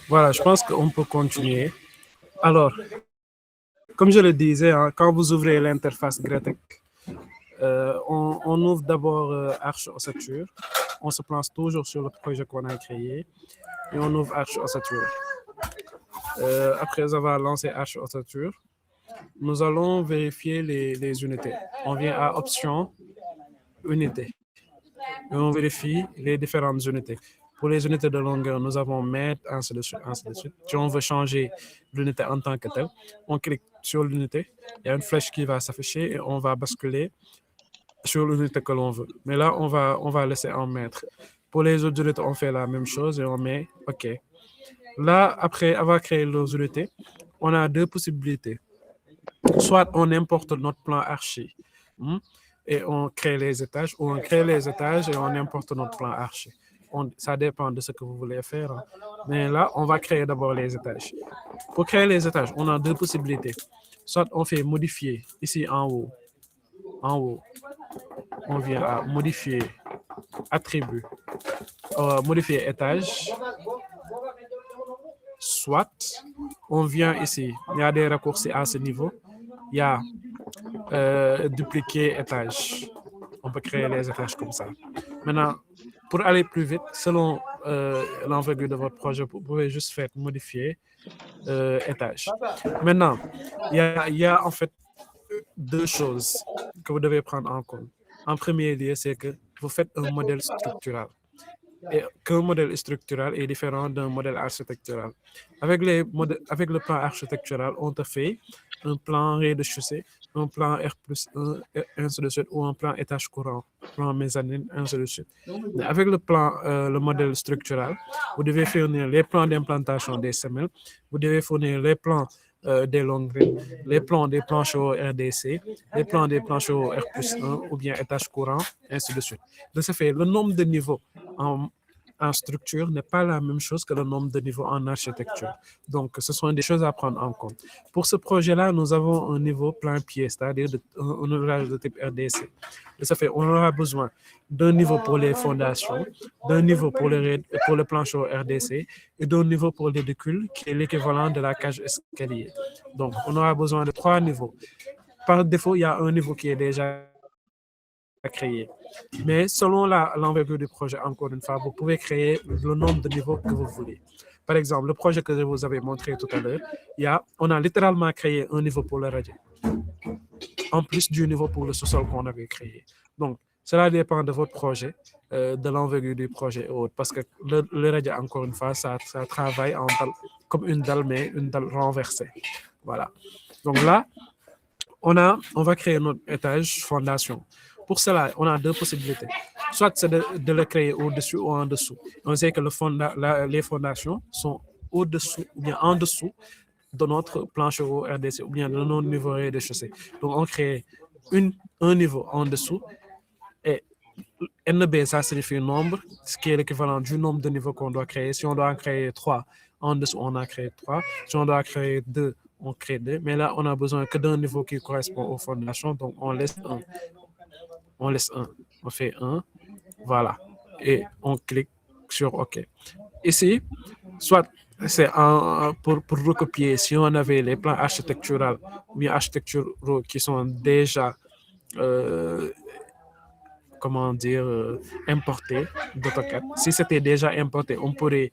Voilà, je pense qu'on peut continuer. Alors, comme je le disais, hein, quand vous ouvrez l'interface Gretec, on ouvre d'abord Arch Ossature. On se place toujours sur le projet qu'on a créé et on ouvre Arch Ossature. Après avoir lancé Arch Ossature, nous allons vérifier les unités. On vient à Options, Unités. Et on vérifie les différentes unités. Pour les unités de longueur, nous avons mètre, ainsi de suite, ainsi de suite. Si on veut changer l'unité en tant que telle, on clique sur l'unité, il y a une flèche qui va s'afficher et on va basculer sur l'unité que l'on veut. Mais là, on va laisser en mètre. Pour les autres unités, on fait la même chose et on met OK. Là, après avoir créé nos unités, on a deux possibilités. Soit on importe notre plan archi et on crée les étages, ou on crée les étages et on importe notre plan archi. Ça dépend de ce que vous voulez faire. Hein. Mais là, on va créer d'abord les étages. Pour créer les étages, on a deux possibilités. Soit on fait modifier ici en haut, on vient à modifier attribut, modifier étage. Soit on vient ici, il y a des raccourcis à ce niveau, il y a dupliquer étage. On peut créer les étages comme ça. Maintenant, pour aller plus vite, selon l'envergure de votre projet, vous pouvez juste faire modifier étage. Maintenant, il y a en fait deux choses que vous devez prendre en compte. En premier lieu, c'est que vous faites un modèle structural. Et qu'un modèle structural est différent d'un modèle architectural. Avec le plan architectural, on te fait un plan rez-de-chaussée, un plan R+1, ainsi de suite, ou un plan étage courant, plan mezzanine, ainsi de suite. Mais avec le modèle structural, vous devez fournir les plans d'implantation des semelles, vous devez fournir les plans des longues grilles, les plans des planchers RDC, les plans des planchers R+1 ou bien étage courant, ainsi de suite. De ce fait, le nombre de niveaux en structure n'est pas la même chose que le nombre de niveaux en architecture. Donc, ce sont des choses à prendre en compte. Pour ce projet-là, nous avons un niveau plein pied, c'est-à-dire un ouvrage de type RDC. De ce fait, on aura besoin d'un niveau pour les fondations, d'un niveau pour le plancher RDC et d'un niveau pour l'édicule, qui est l'équivalent de la cage escalier. Donc, on aura besoin de 3 niveaux. Par défaut, il y a un niveau qui est déjà créer. Mais selon l'envergure du projet, encore une fois, vous pouvez créer le nombre de niveaux que vous voulez. Par exemple, le projet que je vous avais montré tout à l'heure, on a littéralement créé un niveau pour le radier, en plus du niveau pour le sous-sol qu'on avait créé. Donc, cela dépend de votre projet, de l'envergure du projet et autres, parce que le radier, encore une fois, ça travaille comme une dalle, mais une dalle renversée. Voilà. Donc là, on va créer notre étage fondation. Pour cela, on a deux possibilités. Soit c'est de le créer au-dessus ou en dessous. On sait que les fondations sont au-dessous ou bien en dessous de notre plancher au RDC ou bien de notre niveau rez-de-chaussée. Donc, on crée un niveau en dessous et NB, ça signifie nombre, ce qui est l'équivalent du nombre de niveaux qu'on doit créer. Si on doit en créer 3, en dessous, on a créé 3. Si on doit créer 2, on crée 2. Mais là, on a besoin que d'un niveau qui correspond aux fondations. Donc, on laisse 1. On laisse 1. On fait 1. Voilà. Et on clique sur OK. Ici, soit c'est pour recopier, si on avait les plans architecturaux ou bien architecturaux qui sont déjà comment dire, importé d'AutoCAD. Si c'était déjà importé, on pourrait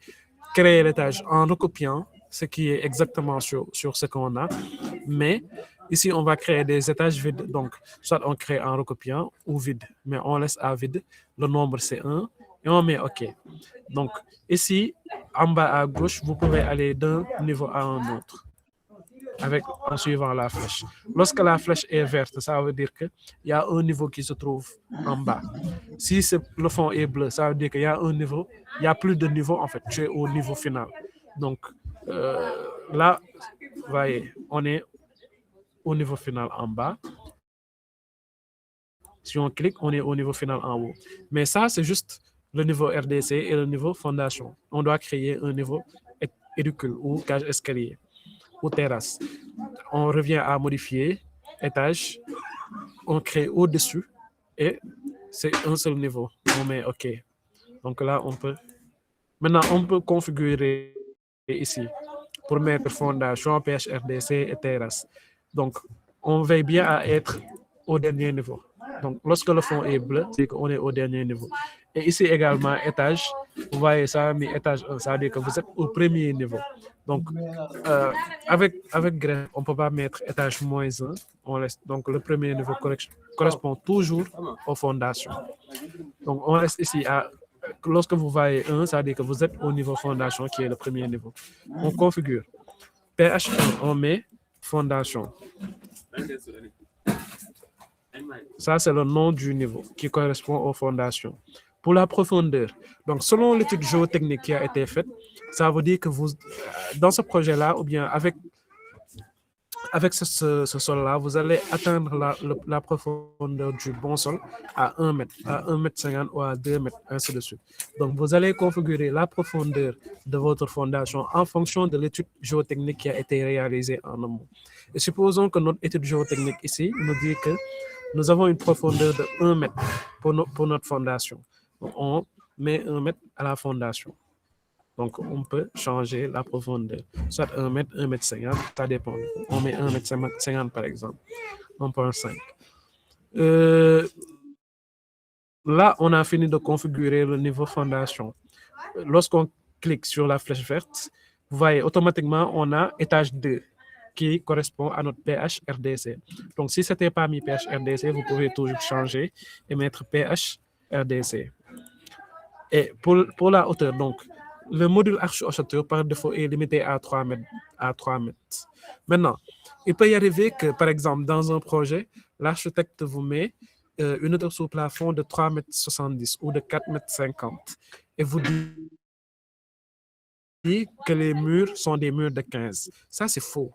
créer l'étage en recopiant ce qui est exactement sur ce qu'on a. Mais ici, on va créer des étages vides. Donc, soit on crée en recopiant ou vide. Mais on laisse à vide. Le nombre, c'est 1. Et on met OK. Donc, ici, en bas à gauche, vous pouvez aller d'un niveau à un autre en suivant la flèche. Lorsque la flèche est verte, ça veut dire qu'il y a un niveau qui se trouve en bas. Si le fond est bleu, ça veut dire qu'il y a un niveau, il n'y a plus de niveau en fait, tu es au niveau final. Donc là, vous voyez, on est au niveau final en bas. Si on clique, on est au niveau final en haut. Mais ça, c'est juste le niveau RDC et le niveau fondation. On doit créer un niveau édicule ou cage escalier ou terrasse. On revient à modifier étage, on crée au-dessus et c'est un seul niveau. On met OK. Donc là, maintenant, on peut configurer ici pour mettre fondation, PHRDC et terrasse. Donc, on veille bien à être au dernier niveau. Donc, lorsque le fond est bleu, c'est qu'on est au dernier niveau. Et ici également, étage, vous voyez ça, mais étage 1, ça veut dire que vous êtes au premier niveau. Donc, avec greffe, on ne peut pas mettre étage moins 1. On laisse, donc, le premier niveau correspond toujours aux fondations. Donc, on reste ici à. Lorsque vous voyez 1, ça veut dire que vous êtes au niveau fondation, qui est le premier niveau. On configure. PH1, on met fondation. Ça, c'est le nom du niveau qui correspond aux fondations. Pour la profondeur, donc selon l'étude géotechnique qui a été faite, ça veut dire que vous, dans ce projet-là, ou bien avec ce sol-là, vous allez atteindre la profondeur du bon sol à 1 mètre, à 1 mètre 50 ou à 2 mètres, ainsi de suite. Donc, vous allez configurer la profondeur de votre fondation en fonction de l'étude géotechnique qui a été réalisée en amont. Et supposons que notre étude géotechnique ici nous dit que nous avons une profondeur de 1 mètre pour notre fondation. Donc, on met 1 mètre à la fondation. Donc, on peut changer la profondeur. Soit 1 mètre, 1 mètre 50, ça dépend. On met 1 mètre 50 par exemple. 1,5. Là, on a fini de configurer le niveau fondation. Lorsqu'on clique sur la flèche verte, vous voyez, automatiquement, on a étage 2 qui correspond à notre PHRDC. Donc, si ce n'était pas mis PHRDC, vous pouvez toujours changer et mettre PHRDC. Et pour la hauteur, donc, le module arche-ossature par défaut est limité à 3 mètres. Maintenant, il peut y arriver que, par exemple, dans un projet, l'architecte vous met une hauteur sous plafond de 3,70 m ou de 4,50 m et vous dit que les murs sont des murs de 15. Ça, c'est faux.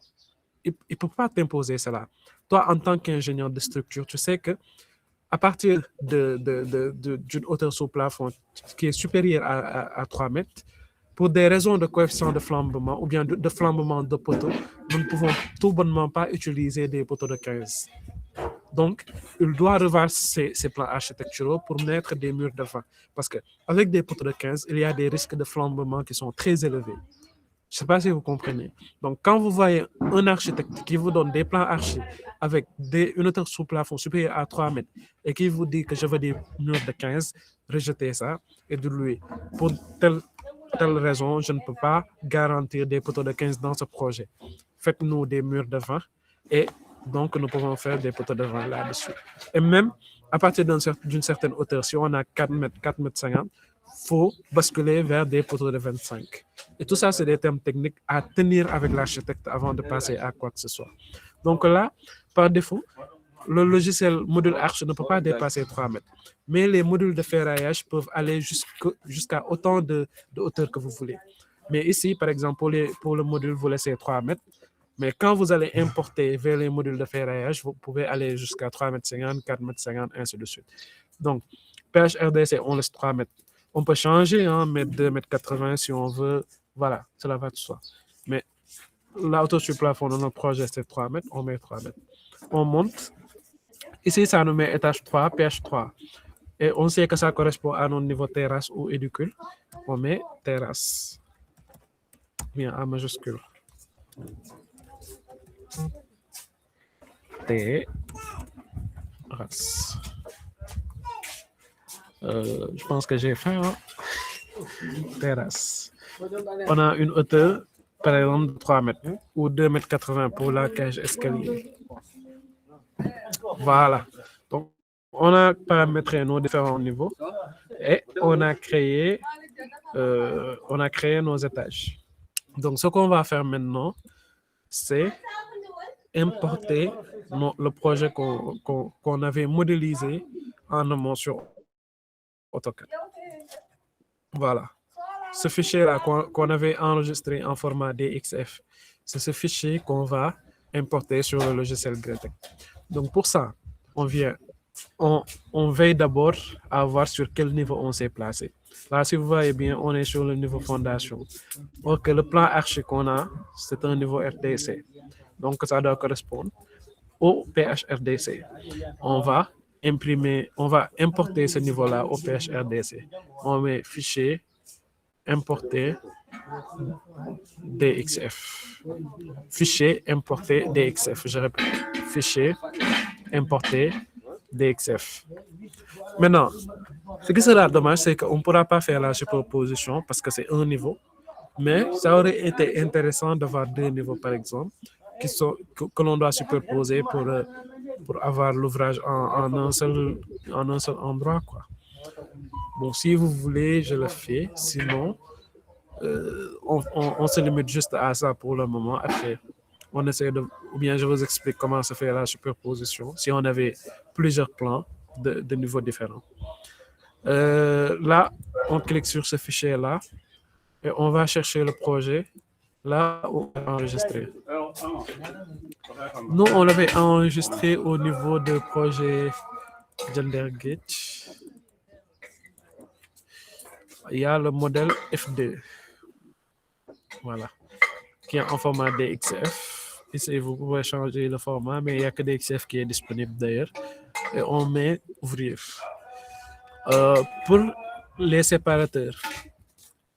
Il ne peut pas t'imposer cela. Toi, en tant qu'ingénieur de structure, tu sais que à partir d'une hauteur sous plafond qui est supérieure à 3 mètres, pour des raisons de coefficient de flambement ou bien de flambement de poteaux, nous ne pouvons tout bonnement pas utiliser des poteaux de 15. Donc, il doit revoir ses plans architecturaux pour mettre des murs de 20. Parce qu'avec des poteaux de 15, il y a des risques de flambement qui sont très élevés. Je ne sais pas si vous comprenez. Donc, quand vous voyez un architecte qui vous donne des plans archi avec une hauteur sous plafond supérieure à 3 mètres et qui vous dit que je veux des murs de 15, rejetez ça et dites-lui, pour telle raison, je ne peux pas garantir des poteaux de 15 dans ce projet. Faites-nous des murs de 20 et donc nous pouvons faire des poteaux de 20 là-dessus. Et même à partir d'une certaine hauteur, si on a 4 mètres, 4 mètres 50, il faut basculer vers des poteaux de 25. Et tout ça, c'est des termes techniques à tenir avec l'architecte avant de passer à quoi que ce soit. Donc là, par défaut, le logiciel module arche ne peut pas dépasser 3 mètres. Mais les modules de ferraillage peuvent aller jusqu'à autant de hauteur que vous voulez. Mais ici, par exemple, pour le module, vous laissez 3 mètres. Mais quand vous allez importer vers les modules de ferraillage, vous pouvez aller jusqu'à 3,50 m, 4,50 m, ainsi de suite. Donc, PHRDC, on laisse 3 mètres. On peut changer, hein, mettre 2,80 m si on veut. Voilà, cela va de soi. Mais la hauteur sur plafond de notre projet, c'est 3 mètres. On met 3 mètres. On monte. Ici, ça nous met étage 3, PH3. Et on sait que ça correspond à notre niveau terrasse ou édicule. On met terrasse. Bien, en majuscule. Terrasse. Je pense que j'ai fait, hein? Terrasse. On a une hauteur, par exemple, de 3 mètres ou 2,80 m pour la cage escalier. Voilà. Donc, on a paramétré nos différents niveaux et on a créé nos étages. Donc, ce qu'on va faire maintenant, c'est importer le projet qu'on avait modélisé en amont sur AutoCAD. Voilà. Ce fichier-là qu'on avait enregistré en format DXF, c'est ce fichier qu'on va importer sur le logiciel Gretec. Donc, pour ça, on veille d'abord à voir sur quel niveau on s'est placé. Là, si vous voyez bien, on est sur le niveau fondation. Ok, le plan archi qu'on a, c'est un niveau RDC. Donc, ça doit correspondre au PHRDC. On va importer ce niveau-là au PHRDC. On met fichier, importer DXF. Fichier importé DXF. Je répète, fichier importé DXF. Maintenant, ce qui sera dommage, c'est qu'on ne pourra pas faire la superposition parce que c'est un niveau. Mais ça aurait été intéressant d'avoir deux niveaux, par exemple, que l'on doit superposer pour avoir l'ouvrage en un seul endroit, quoi. Bon, si vous voulez, je le fais. Sinon, on se limite juste à ça pour le moment. Après, on essaie ou bien je vous explique comment se fait la superposition si on avait plusieurs plans de niveaux différents. Là, on clique sur ce fichier-là et on va chercher le projet là où on a enregistré. Nous, on l'avait enregistré au niveau de projet GenderGate. Il y a le modèle F2. Voilà. Qui est en format DXF. Ici, vous pouvez changer le format, mais il n'y a que DXF qui est disponible d'ailleurs. Et on met ouvrir. Pour les séparateurs,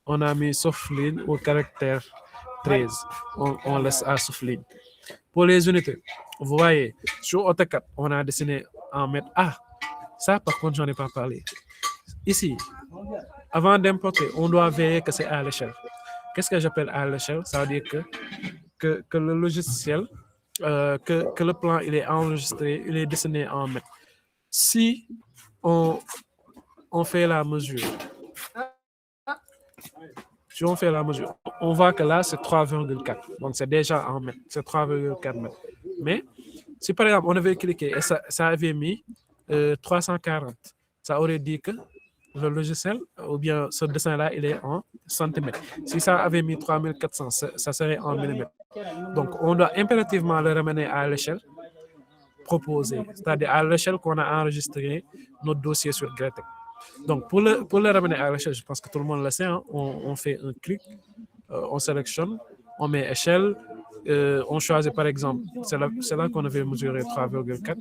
on a mis softline au caractère 13. On laisse à softline. Pour les unités, vous voyez, sur AutoCAD, on a dessiné en mètres. Ah, ça par contre, j'en ai pas parlé. Ici, avant d'importer, on doit vérifier que c'est à l'échelle. Qu'est-ce que j'appelle à l'échelle? Ça veut dire que le logiciel, que le plan il est enregistré, il est dessiné en mètres. Si on fait la mesure, on voit que là, c'est 3,4. Donc, c'est déjà en mètres. C'est 3,4 mètres. Mais, si par exemple, on avait cliqué et ça avait mis 340, ça aurait dit que le logiciel, ou bien ce dessin-là, il est en centimètres. Si ça avait mis 3400, ça serait en millimètres. Donc, on doit impérativement le ramener à l'échelle proposée, c'est-à-dire à l'échelle qu'on a enregistré notre dossier sur Gretec. Donc, pour le ramener à l'échelle, je pense que tout le monde le sait, hein, on fait un clic, on sélectionne, on met échelle, on choisit par exemple, c'est là qu'on avait mesuré 3,4,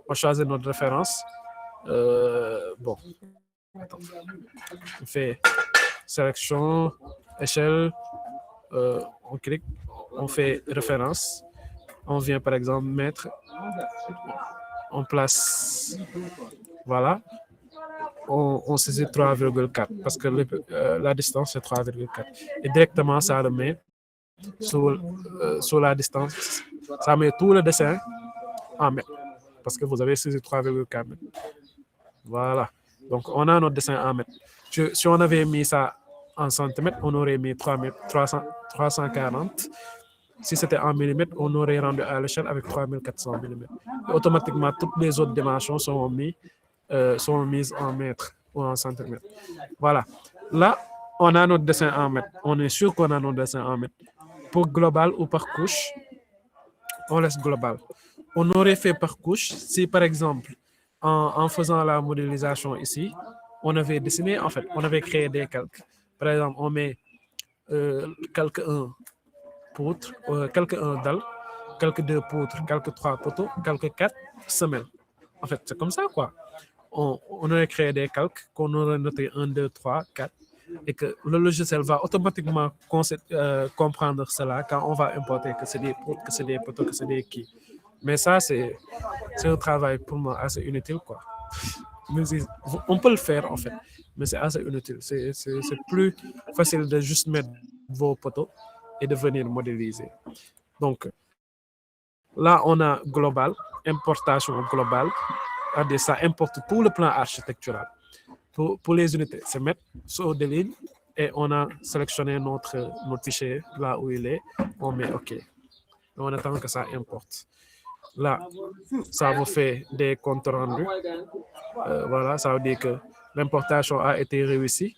on choisit notre référence. Bon, attends. On fait sélection, échelle, on clique, on fait référence, on vient par exemple mettre, on place, voilà, on saisit 3,4 parce que la distance c'est 3,4 et directement ça le met sur la distance, ça met tout le dessin en mètres parce que vous avez saisi 3,4 mètres. Voilà, donc on a notre dessin en mètres. Si on avait mis ça en centimètres, on aurait mis 340. Si c'était en millimètres, on aurait rendu à l'échelle avec 3400 millimètres. Et automatiquement, toutes les autres dimensions sont mises en mètres ou en centimètres. Voilà. Là, on a notre dessin en mètres. On est sûr qu'on a notre dessin en mètres. Pour global ou par couche, on laisse global. On aurait fait par couche si, par exemple, en faisant la modélisation ici, on avait dessiné, en fait, on avait créé des calques. Par exemple, on met calque 1 poutre, calque 1 dalle, calque 2 poutre, calque 3 poteaux, calque 4 semelles. En fait, c'est comme ça, quoi. On aurait créé des calques qu'on aurait noté 1, 2, 3, 4 et que le logiciel va automatiquement comprendre cela quand on va importer que c'est des poutres, que c'est des poteaux, que c'est des quilles. Mais ça, c'est un travail pour moi assez inutile, quoi. On peut le faire, en fait, mais c'est assez inutile. C'est plus facile de juste mettre vos poteaux et de venir modéliser. Donc, là, on a global, importation globale. Ça importe tout le plan architectural. Pour les unités, c'est mettre sur des lignes et on a sélectionné notre fichier là où il est. On met OK. On attend que ça importe. Là, ça vous fait des comptes rendus. Voilà, ça veut dire que l'importation a été réussie.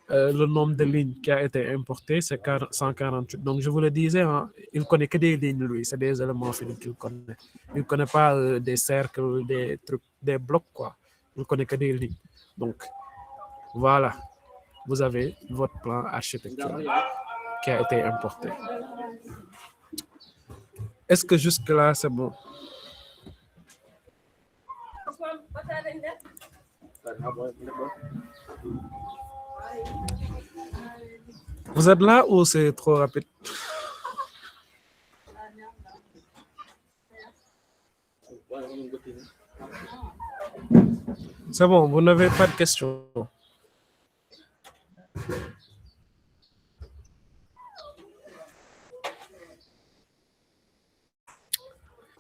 Le nombre de lignes qui a été importé, c'est 148. Donc, je vous le disais, hein, il ne connaît que des lignes, lui. C'est des éléments finis qu'il connaît. Il ne connaît pas des cercles, des trucs, des blocs, quoi. Il ne connaît que des lignes. Donc, voilà. Vous avez votre plan architectural qui a été importé. Est-ce que jusque-là, c'est bon? Vous êtes là ou c'est trop rapide? C'est bon, vous n'avez pas de questions.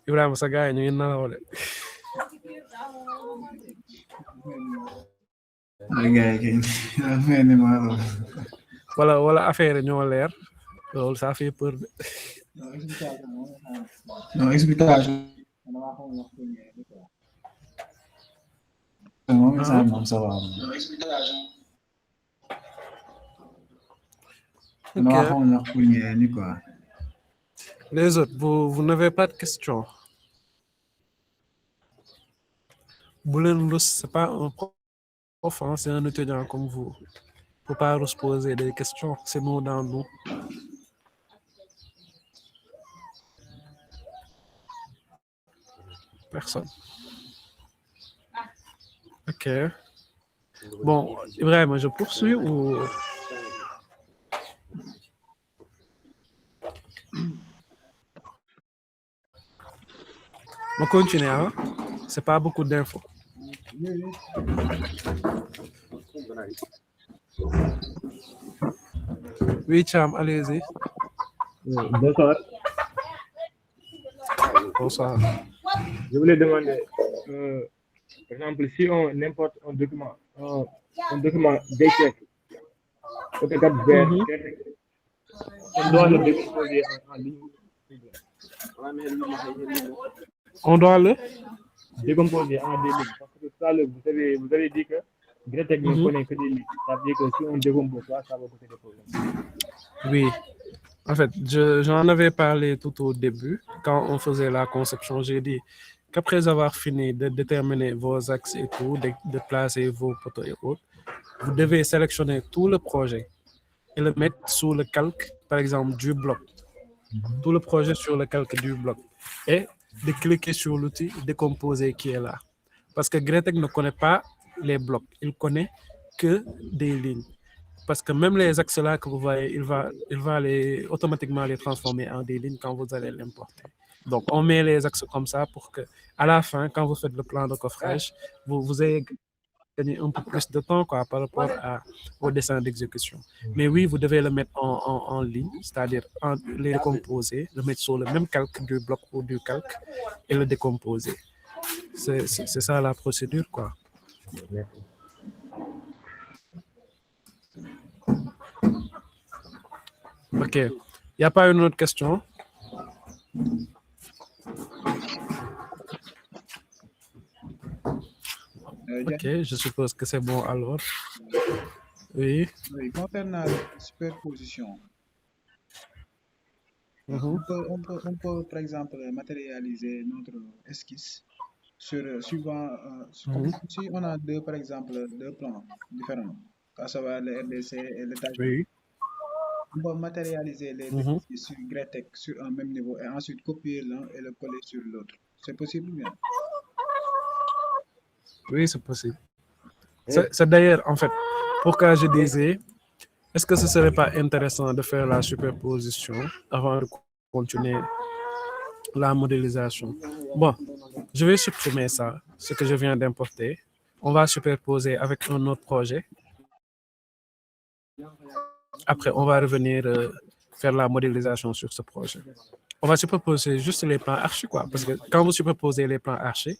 Ibrahima sa gars yi ñu ngi nalaw de. wala affaire yi ñoo leer loolu ça fait peur de. non explication. moom ça va. Ok. Les autres, vous n'avez pas de questions. Boulen c'est pas un prof, hein, c'est un étudiant comme vous. Il ne faut pas se poser des questions, c'est nous dans nous. Personne. Ok. Bon, Ibrahim, je poursuis ou... On continue, hein? C'est pas beaucoup d'infos. Oui, Cham, allez-y. Bonsoir. Bonsoir. Je voulais demander, par exemple, si on importe un document d'échec, au Cap Vert, on doit le décomposer en ligne. On doit le décomposer en des lignes. Parce que ça, vous avez dit que Gretec ne connaît que des lignes. Ça veut dire que si on décompose ça, ça va poser des problèmes. Oui. En fait, j'en avais parlé tout au début. Quand on faisait la conception, j'ai dit qu'après avoir fini de déterminer vos axes et tout, de placer vos poteaux et autres, vous devez sélectionner tout le projet et le mettre sous le calque, par exemple, du bloc. Tout le projet sur le calque du bloc. Et de cliquer sur l'outil décomposer qui est là. Parce que Gretec ne connaît pas les blocs. Il connaît que des lignes. Parce que même les axes là que vous voyez, il va automatiquement les transformer en des lignes quand vous allez l'importer. Donc, on met les axes comme ça pour que, à la fin, quand vous faites le plan de coffrage, vous ayez gagné un peu plus de temps quoi, par rapport au dessin d'exécution. Mais oui, vous devez le mettre en ligne, c'est-à-dire les décomposer, le mettre sur le même calque du bloc ou du calque et le décomposer. C'est ça la procédure, quoi. Ok. Il n'y a pas une autre question? Ok, je suppose que c'est bon alors. Oui. Oui, concernant la superposition, on peut, par exemple, matérialiser notre esquisse suivant, si on a par exemple, deux plans différents, à savoir le RDC et le TAG. Oui. On peut matérialiser les deux sur Gretec sur un même niveau et ensuite copier l'un et le coller sur l'autre. C'est possible ou bien? Oui, c'est possible. C'est d'ailleurs, en fait, pourquoi je disais, est-ce que ce ne serait pas intéressant de faire la superposition avant de continuer la modélisation? Bon, je vais supprimer ça, ce que je viens d'importer. On va superposer avec un autre projet. Après, on va revenir faire la modélisation sur ce projet. On va superposer juste les plans archis, quoi. Parce que quand vous superposez les plans archis,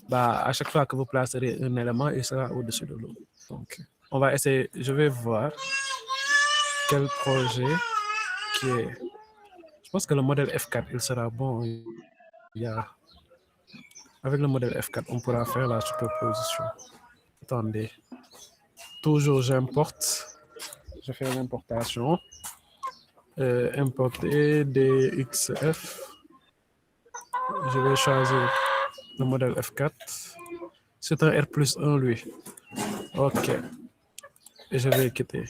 bah, à chaque fois que vous placerez un élément, il sera au-dessus de l'autre. Donc, on va essayer, je vais voir quel projet qui est... Je pense que le modèle F4, il sera bon. Avec le modèle F4, on pourra faire la superposition. Attendez. Toujours, j'importe. Je fais l'importation. Importer DXF. Je vais choisir le modèle F4. C'est un R+1, lui. OK. Et je vais quitter.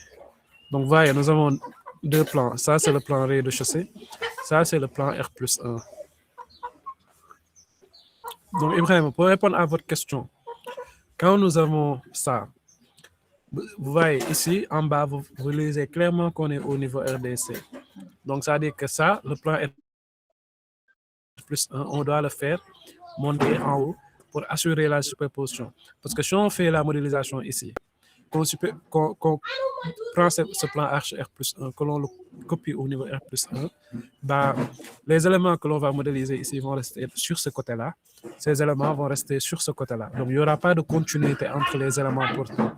Donc, voyez, nous avons deux plans. Ça, c'est le plan rez-de-chaussée. Ça, c'est le plan R+1. Donc, Ibrahim, pour répondre à votre question, quand nous avons ça, Vous voyez ici, en bas, vous lisez clairement qu'on est au niveau RDC. Donc, ça veut dire que ça, le plan R plus 1, on doit le faire monter en haut pour assurer la superposition. Parce que si on fait la modélisation ici, qu'on prend ce plan arche R plus 1, que l'on le copie au niveau R plus 1, bah, les éléments que l'on va modéliser ici vont rester sur ce côté-là. Ces éléments vont rester sur ce côté-là. Donc, il n'y aura pas de continuité entre les éléments portants.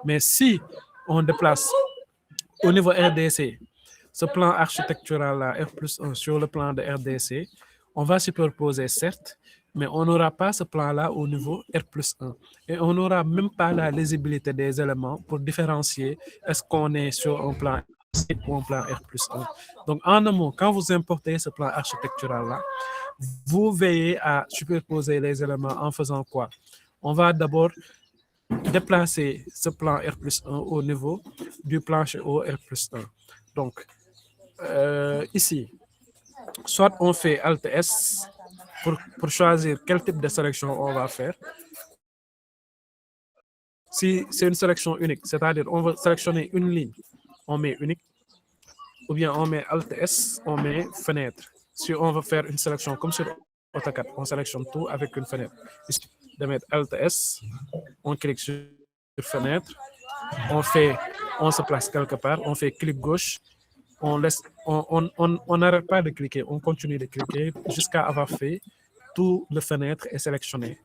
Mais si on déplace au niveau RDC, ce plan architectural-là, R plus 1, sur le plan de RDC, on va superposer, certes, mais on n'aura pas ce plan-là au niveau R plus 1. Et on n'aura même pas la lisibilité des éléments pour différencier est-ce qu'on est sur un plan ou un plan R plus 1. Donc, en un mot, quand vous importez ce plan architectural-là, vous veillez à superposer les éléments en faisant quoi? On va d'abord déplacer ce plan R plus 1 au niveau du plancher au R plus 1. Donc, ici, soit on fait Alt S pour choisir quel type de sélection on va faire. Si c'est une sélection unique, c'est-à-dire on veut sélectionner une ligne, on met unique, ou bien on met Alt S, on met fenêtre. Si on veut faire une sélection comme sur AutoCAD, on sélectionne tout avec une fenêtre. Ici, de mettre Alt S, on clique sur fenêtre, on se place quelque part, on fait clic gauche, on n'arrête pas de cliquer, on continue de cliquer jusqu'à avoir fait tout le fenêtre est sélectionné.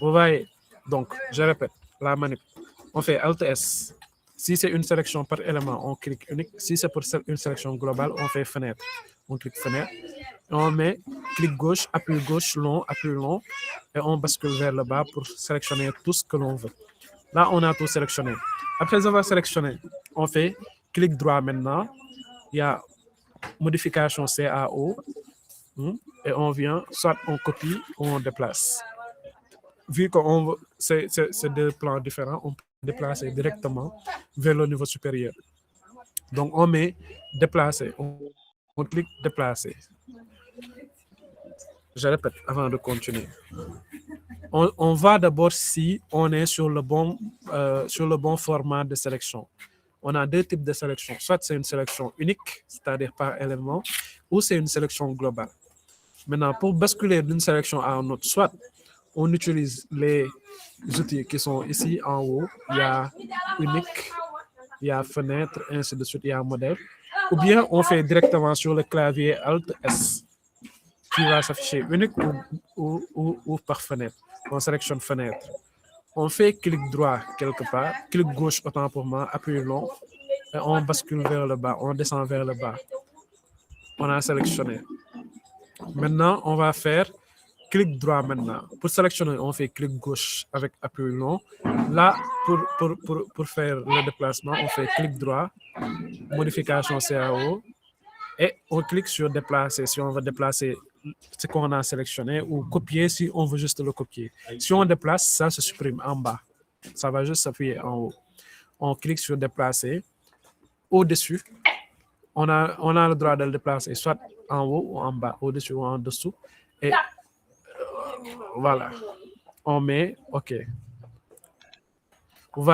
Vous voyez, donc, je répète, la manip, on fait Alt S. Si c'est une sélection par élément, on clique unique. Si c'est pour une sélection globale, on fait fenêtre. On clique fenêtre. On met clic gauche, appui long, et on bascule vers le bas pour sélectionner tout ce que l'on veut. Là, on a tout sélectionné. Après avoir sélectionné, on fait clic droit maintenant. Il y a modification CAO. Et on vient, soit on copie ou on déplace. Vu que c'est deux plans différents, on peut déplacer directement vers le niveau supérieur. Donc, on met déplacer, on clique déplacer. Je répète avant de continuer. On va d'abord si on est sur le bon format de sélection. On a deux types de sélection. Soit c'est une sélection unique, c'est-à-dire par élément, ou c'est une sélection globale. Maintenant, pour basculer d'une sélection à une autre, soit on utilise les outils qui sont ici en haut, il y a unique, il y a fenêtre, ainsi de suite, il y a modèle, ou bien on fait directement sur le clavier Alt S, qui va s'afficher unique ou par fenêtre. On sélectionne fenêtre. On fait clic droit quelque part, clic gauche autant pour moi, appui long, et on bascule vers le bas, on descend vers le bas. On a sélectionné. Maintenant, on va faire clic droit maintenant. Pour sélectionner, on fait clic gauche avec appui long. Là, pour faire le déplacement, on fait clic droit, modification CAO, et on clique sur déplacer si on veut déplacer ce qu'on a sélectionné, ou copier si on veut juste le copier. Si on déplace, ça se supprime en bas. Ça va juste s'appuyer en haut. On clique sur déplacer. Au-dessus, on a le droit de le déplacer soit en haut ou en bas, au-dessus ou en dessous. Et voilà. On met OK. Vous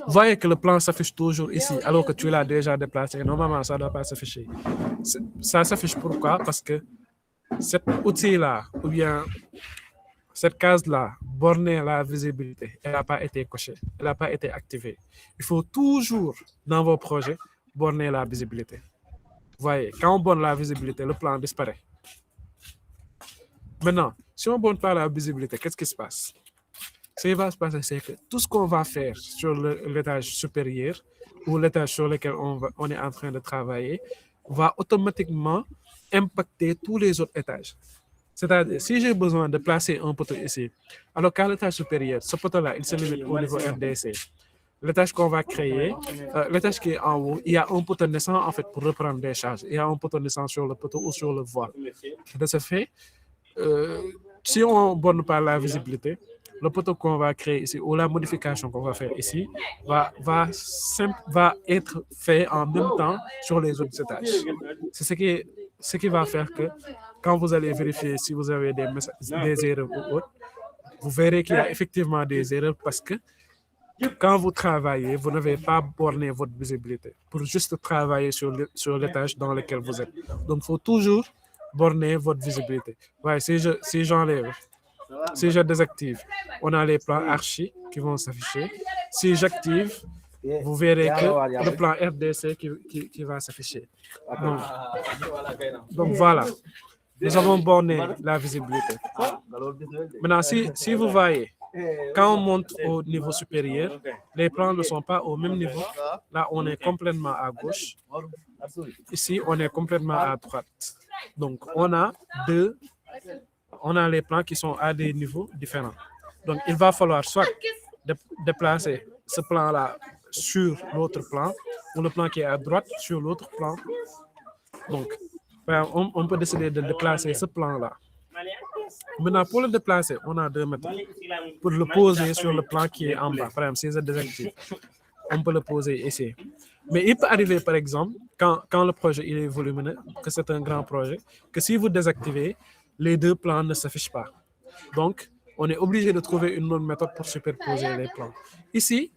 voyez que le plan s'affiche toujours ici, alors que tu l'as déjà déplacé. Normalement, ça ne doit pas s'afficher. Ça s'affiche pourquoi? Parce que cet outil-là, ou bien cette case-là, borner la visibilité, elle n'a pas été cochée, elle n'a pas été activée. Il faut toujours, dans vos projets, borner la visibilité. Vous voyez, quand on borne la visibilité, le plan disparaît. Maintenant, si on ne borne pas la visibilité, qu'est-ce qui se passe? Ce qui va se passer, c'est que tout ce qu'on va faire sur l'étage supérieur ou l'étage sur lequel on est en train de travailler va automatiquement impacter tous les autres étages. C'est-à-dire, si j'ai besoin de placer un poteau ici, alors qu'à l'étage supérieur, ce poteau-là, il se limite au niveau RDC. L'étage qu'on va créer, l'étage qui est en haut, il y a un poteau naissant en fait pour reprendre des charges. Il y a un poteau naissant sur le poteau ou sur le voile. De ce fait, si on ne borne pas la visibilité, le poteau qu'on va créer ici ou la modification qu'on va faire ici va être fait en même temps sur les autres étages. C'est ce qui va faire que quand vous allez vérifier si vous avez des erreurs ou autres, vous verrez qu'il y a effectivement des erreurs parce que quand vous travaillez, vous n'avez pas borné votre visibilité pour juste travailler sur l'étage dans lequel vous êtes. Donc, il faut toujours borner votre visibilité. Ouais, si j'enlève, si je désactive, on a les plans archi qui vont s'afficher. Si j'active, vous verrez que le plan RDC qui va s'afficher. Donc voilà, nous avons borné la visibilité. Maintenant, si vous voyez, quand on monte au niveau supérieur, les plans ne sont pas au même niveau. Là, on est complètement à gauche. Ici, on est complètement à droite. Donc, on a les plans qui sont à des niveaux différents. Donc, il va falloir soit déplacer ce plan-là sur l'autre plan, ou le plan qui est à droite sur l'autre plan. Donc, on peut décider de déplacer ce plan-là. Maintenant, pour le déplacer, on a 2 méthodes. Pour le poser sur le plan qui est en bas, par exemple, si c'est désactivé, on peut le poser ici. Mais il peut arriver, par exemple, quand le projet il est volumineux, que c'est un grand projet, que si vous désactivez, les 2 plans ne s'affichent pas. Donc, on est obligé de trouver une autre méthode pour superposer les plans. Ici,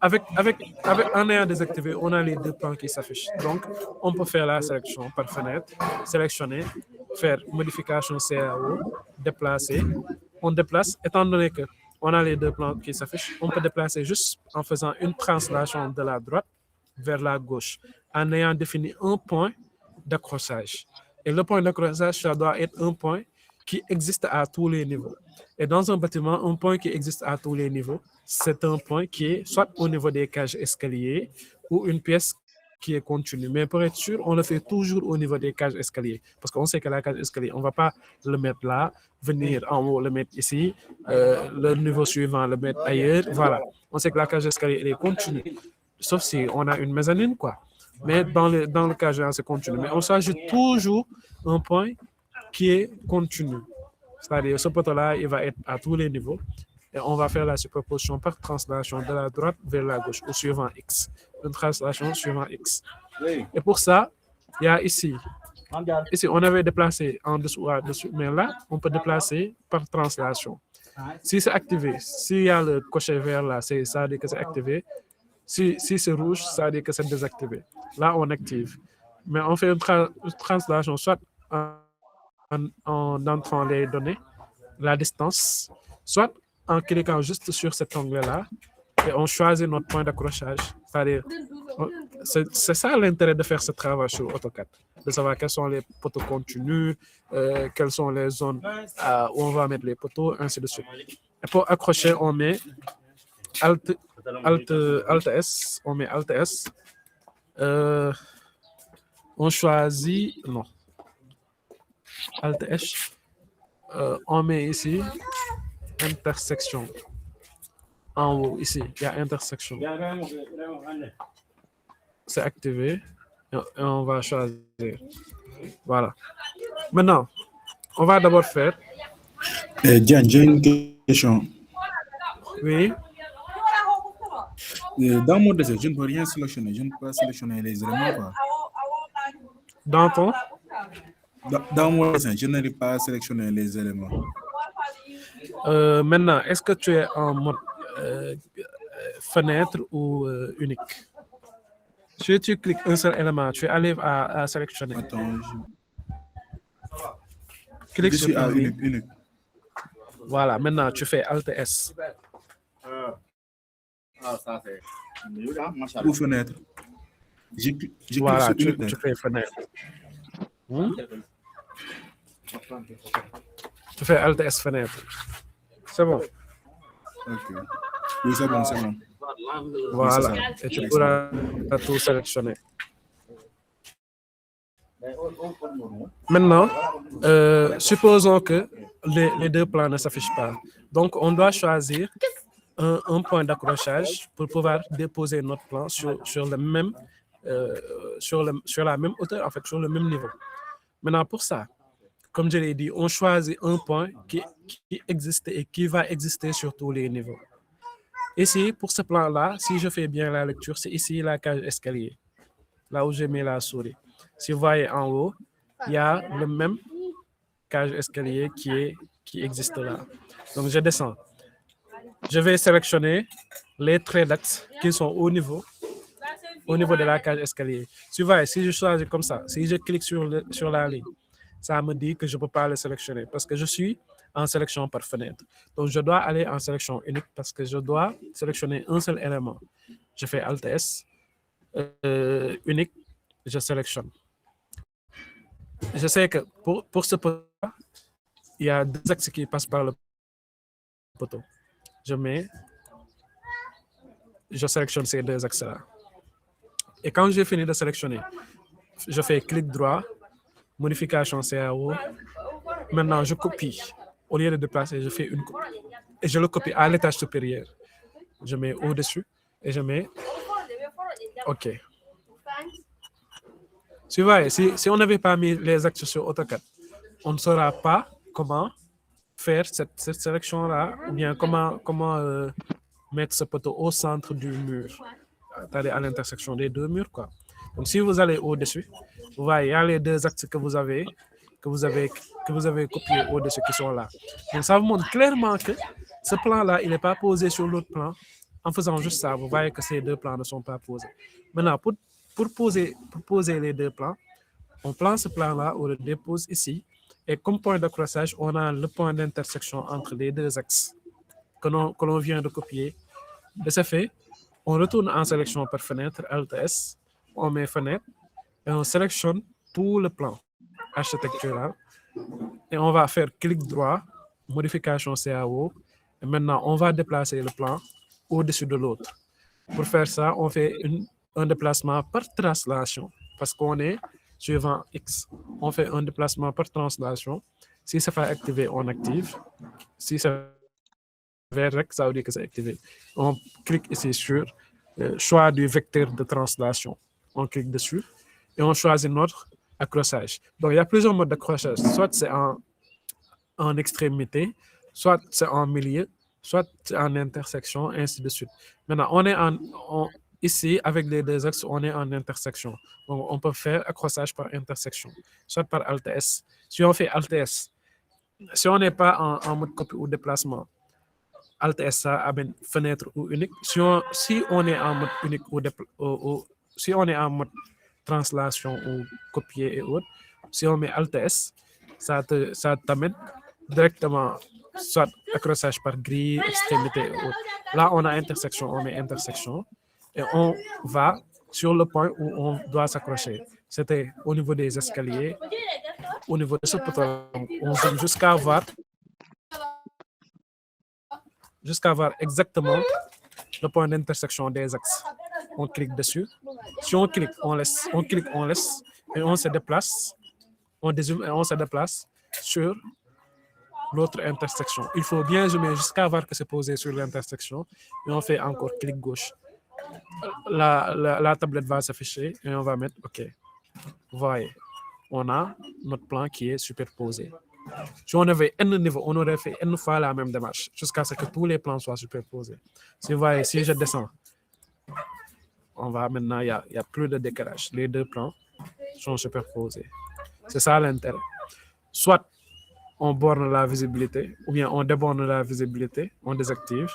en ayant désactivé, on a les 2 plans qui s'affichent. Donc, on peut faire la sélection par fenêtre, sélectionner, faire modification CAO, déplacer. On déplace, étant donné qu'on a les 2 plans qui s'affichent, on peut déplacer juste en faisant une translation de la droite vers la gauche, en ayant défini un point d'accrochage. Et le point d'accrochage, ça doit être un point qui existe à tous les niveaux. Et dans un bâtiment, un point qui existe à tous les niveaux, c'est un point qui est soit au niveau des cages escaliers ou une pièce qui est continue. Mais pour être sûr, on le fait toujours au niveau des cages escaliers. Parce qu'on sait que la cage escalier, on ne va pas le mettre là, venir en haut, le mettre ici, le niveau suivant, le mettre ailleurs. Voilà. On sait que la cage escalier, elle est continue. Sauf si on a une mezzanine, quoi. Mais dans le cas général, c'est continu. Mais on s'ajoute toujours un point qui est continu. C'est-à-dire, ce poteau-là, il va être à tous les niveaux. Et on va faire la superposition par translation de la droite vers la gauche, au suivant X. Une translation suivant X. Et pour ça, il y a ici. Ici, on avait déplacé en dessous ou à-dessus, mais là, on peut déplacer par translation. Si c'est activé, s'il y a le cocher vert là, ça veut dire que c'est activé. Si c'est rouge, ça veut dire que c'est désactivé. Là, on active. Mais on fait une translation soit en entrant les données, la distance, soit en cliquant juste sur cet onglet-là et on choisit notre point d'accrochage. C'est-à-dire, c'est ça l'intérêt de faire ce travail sur AutoCAD, de savoir quels sont les poteaux continus, quelles sont les zones où on va mettre les poteaux, ainsi de suite. Et pour accrocher, on met Alt S, on met Alt S. On choisit, non, Alt S. On met ici intersection. En haut, ici, il y a intersection. C'est activé et on va choisir. Voilà. Maintenant, on va d'abord faire. Diane, j'ai une question. Oui. Dans mon dessin, je ne peux rien sélectionner. Je ne peux pas sélectionner les éléments. Quoi. Dans ton? Dans mon dessin, je n'arrive pas à sélectionner les éléments. Maintenant, est-ce que tu es en mode fenêtre ou unique? Si tu cliques un seul élément, tu arrives à sélectionner. Attends, Clique je suis à unique. Voilà, maintenant tu fais Alt S. Ou fenêtre. Voilà, tu fais fenêtre. Tu fais Alt S fenêtre. C'est bon. Ok. Oui, c'est bon, c'est bon. Voilà, Oui, et tu pourras tout sélectionner. Maintenant, supposons que les 2 plans ne s'affichent pas. Donc, on doit choisir un point d'accrochage pour pouvoir déposer notre plan sur la même hauteur, en fait, sur le même niveau. Maintenant, pour ça, comme je l'ai dit, on choisit un point qui existe et qui va exister sur tous les niveaux. Ici, pour ce plan-là, si je fais bien la lecture, c'est ici la cage escalier, là où j'ai mis la souris. Si vous voyez en haut, il y a le même cage escalier qui existe là. Donc, je descends. je vais sélectionner les traits d'axe qui sont au niveau de la cage escalier. Tu vois, si je choisis comme ça, si je clique sur la ligne, ça me dit que je ne peux pas le sélectionner parce que je suis en sélection par fenêtre. Donc, je dois aller en sélection unique parce que je dois sélectionner un seul élément. Je fais Alt S, unique, je sélectionne. Je sais que pour ce poteau, il y a 2 axes qui passent par le poteau. Je sélectionne ces 2 axes-là. Et quand j'ai fini de sélectionner, je fais clic droit, modification CAO. Maintenant, je copie. Au lieu de déplacer, je fais une copie. Et je le copie à l'étage supérieur. Je mets au-dessus et je mets OK. Tu vois, si on n'avait pas mis les axes sur AutoCAD, on ne saura pas comment faire cette sélection-là ou bien comment mettre ce poteau au centre du mur, c'est-à-dire à l'intersection des 2 murs, quoi. Donc, si vous allez au-dessus, vous voyez, il y a les 2 axes que vous avez copiés au-dessus qui sont là. Donc, ça vous montre clairement que ce plan-là, il n'est pas posé sur l'autre plan. En faisant juste ça, vous voyez que ces 2 plans ne sont pas posés. Maintenant, pour poser les 2 plans, on prend ce plan-là, on le dépose ici. Et comme point d'accrochage, on a le point d'intersection entre les 2 axes que l'on vient de copier. De ce fait, on retourne en sélection par fenêtre, Alt S, on met fenêtre et on sélectionne tout le plan architectural. Et on va faire clic droit, modification CAO. Et maintenant, on va déplacer le plan au-dessus de l'autre. Pour faire ça, on fait un déplacement par translation parce qu'on est suivant X. On fait un déplacement par translation. Si c'est pas activé, on active. Si c'est vert, ça veut dire que c'est activé. On clique ici sur choix du vecteur de translation. On clique dessus et on choisit notre accrochage. Donc, il y a plusieurs modes d'accrochage. Soit c'est en extrémité, soit c'est en milieu, soit c'est en intersection, ainsi de suite. Maintenant, on est ici, avec les 2 axes, on est en intersection. Donc, on peut faire accrochage par intersection, soit par Alt S. Si on fait Alt S, si on n'est pas en mode copie ou déplacement, Alt S, ça amène fenêtre ou unique. Si on est en mode unique ou si on est en mode translation ou copier et autres, si on met Alt S, ça t'amène directement soit accrochage par grille, extrémité et autres. Là, on a intersection, on met intersection et on va sur le point où on doit s'accrocher. C'était au niveau des escaliers, au niveau de ce poteau. On zoome jusqu'à voir exactement le point d'intersection des axes. On clique dessus. Si on clique, on laisse. On clique, on laisse. Et on se déplace. On dézoome et on se déplace sur l'autre intersection. Il faut bien zoomer jusqu'à voir que c'est posé sur l'intersection. Et on fait encore clic gauche. La tablette va s'afficher et on va mettre OK. Vous voyez, on a notre plan qui est superposé. Si on avait un niveau, on aurait fait une fois la même démarche jusqu'à ce que tous les plans soient superposés. Si vous voyez, si je descends, on va maintenant, il y a plus de décalage. Les 2 plans sont superposés. C'est ça l'intérêt. Soit on borne la visibilité, ou bien on déborne la visibilité, on désactive.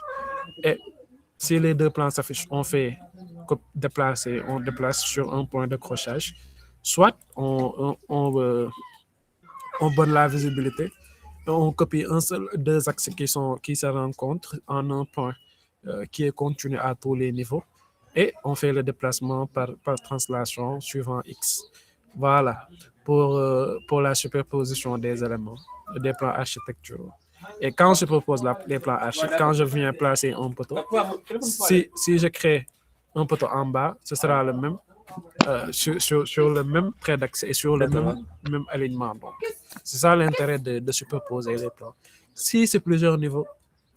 Et si les 2 plans s'affichent, on fait déplacer, on déplace sur un point d'accrochage. Soit on borne la visibilité, et on copie 2 axes qui se rencontrent en un point qui est continu à tous les niveaux. Et on fait le déplacement par translation suivant X. Voilà, pour la superposition des éléments, des plans architecturaux. Et quand je propose les plans architecturaux, quand je viens placer un poteau, si je crée un poteau en bas, ce sera le même, sur le même trait d'axe et sur le même alignement. C'est ça l'intérêt de superposer les plans. Si c'est plusieurs niveaux,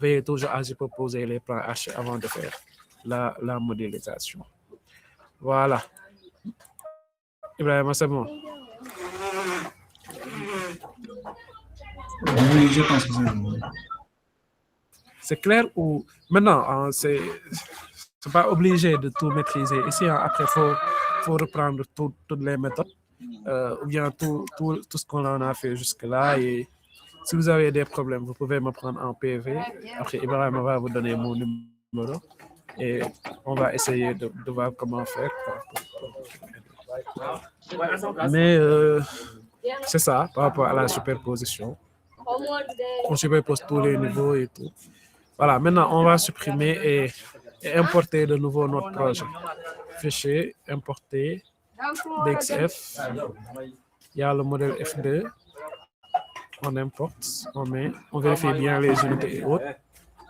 veuillez toujours à superposer les plans archi avant de faire la modélisation. Voilà. Ibrahim, c'est bon. Oui, je pense que c'est bon. C'est clair ou maintenant, c'est pas obligé de tout maîtriser. Ici, après, faut reprendre toutes les méthodes ou bien tout ce qu'on en a fait jusque-là et Si vous avez des problèmes, vous pouvez me prendre en PV. Après, Ibrahim va vous donner mon numéro et on va essayer de voir comment faire. Mais c'est ça par rapport à la superposition. On superpose tous les niveaux et tout. Voilà, maintenant on va supprimer et importer de nouveau notre projet. Fichier, importer, DXF. Il y a le modèle F2. On importe, on met, on vérifie bien les unités et autres.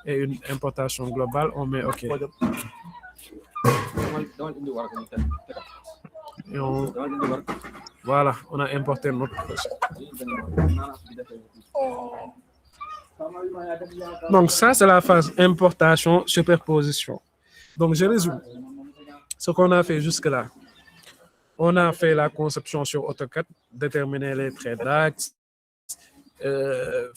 Et une importation globale, on met OK. Et voilà, on a importé notre projet. Donc ça, c'est la phase importation, superposition. Donc je résume ce qu'on a fait jusque-là. On a fait la conception sur AutoCAD, déterminer les traits d'axe,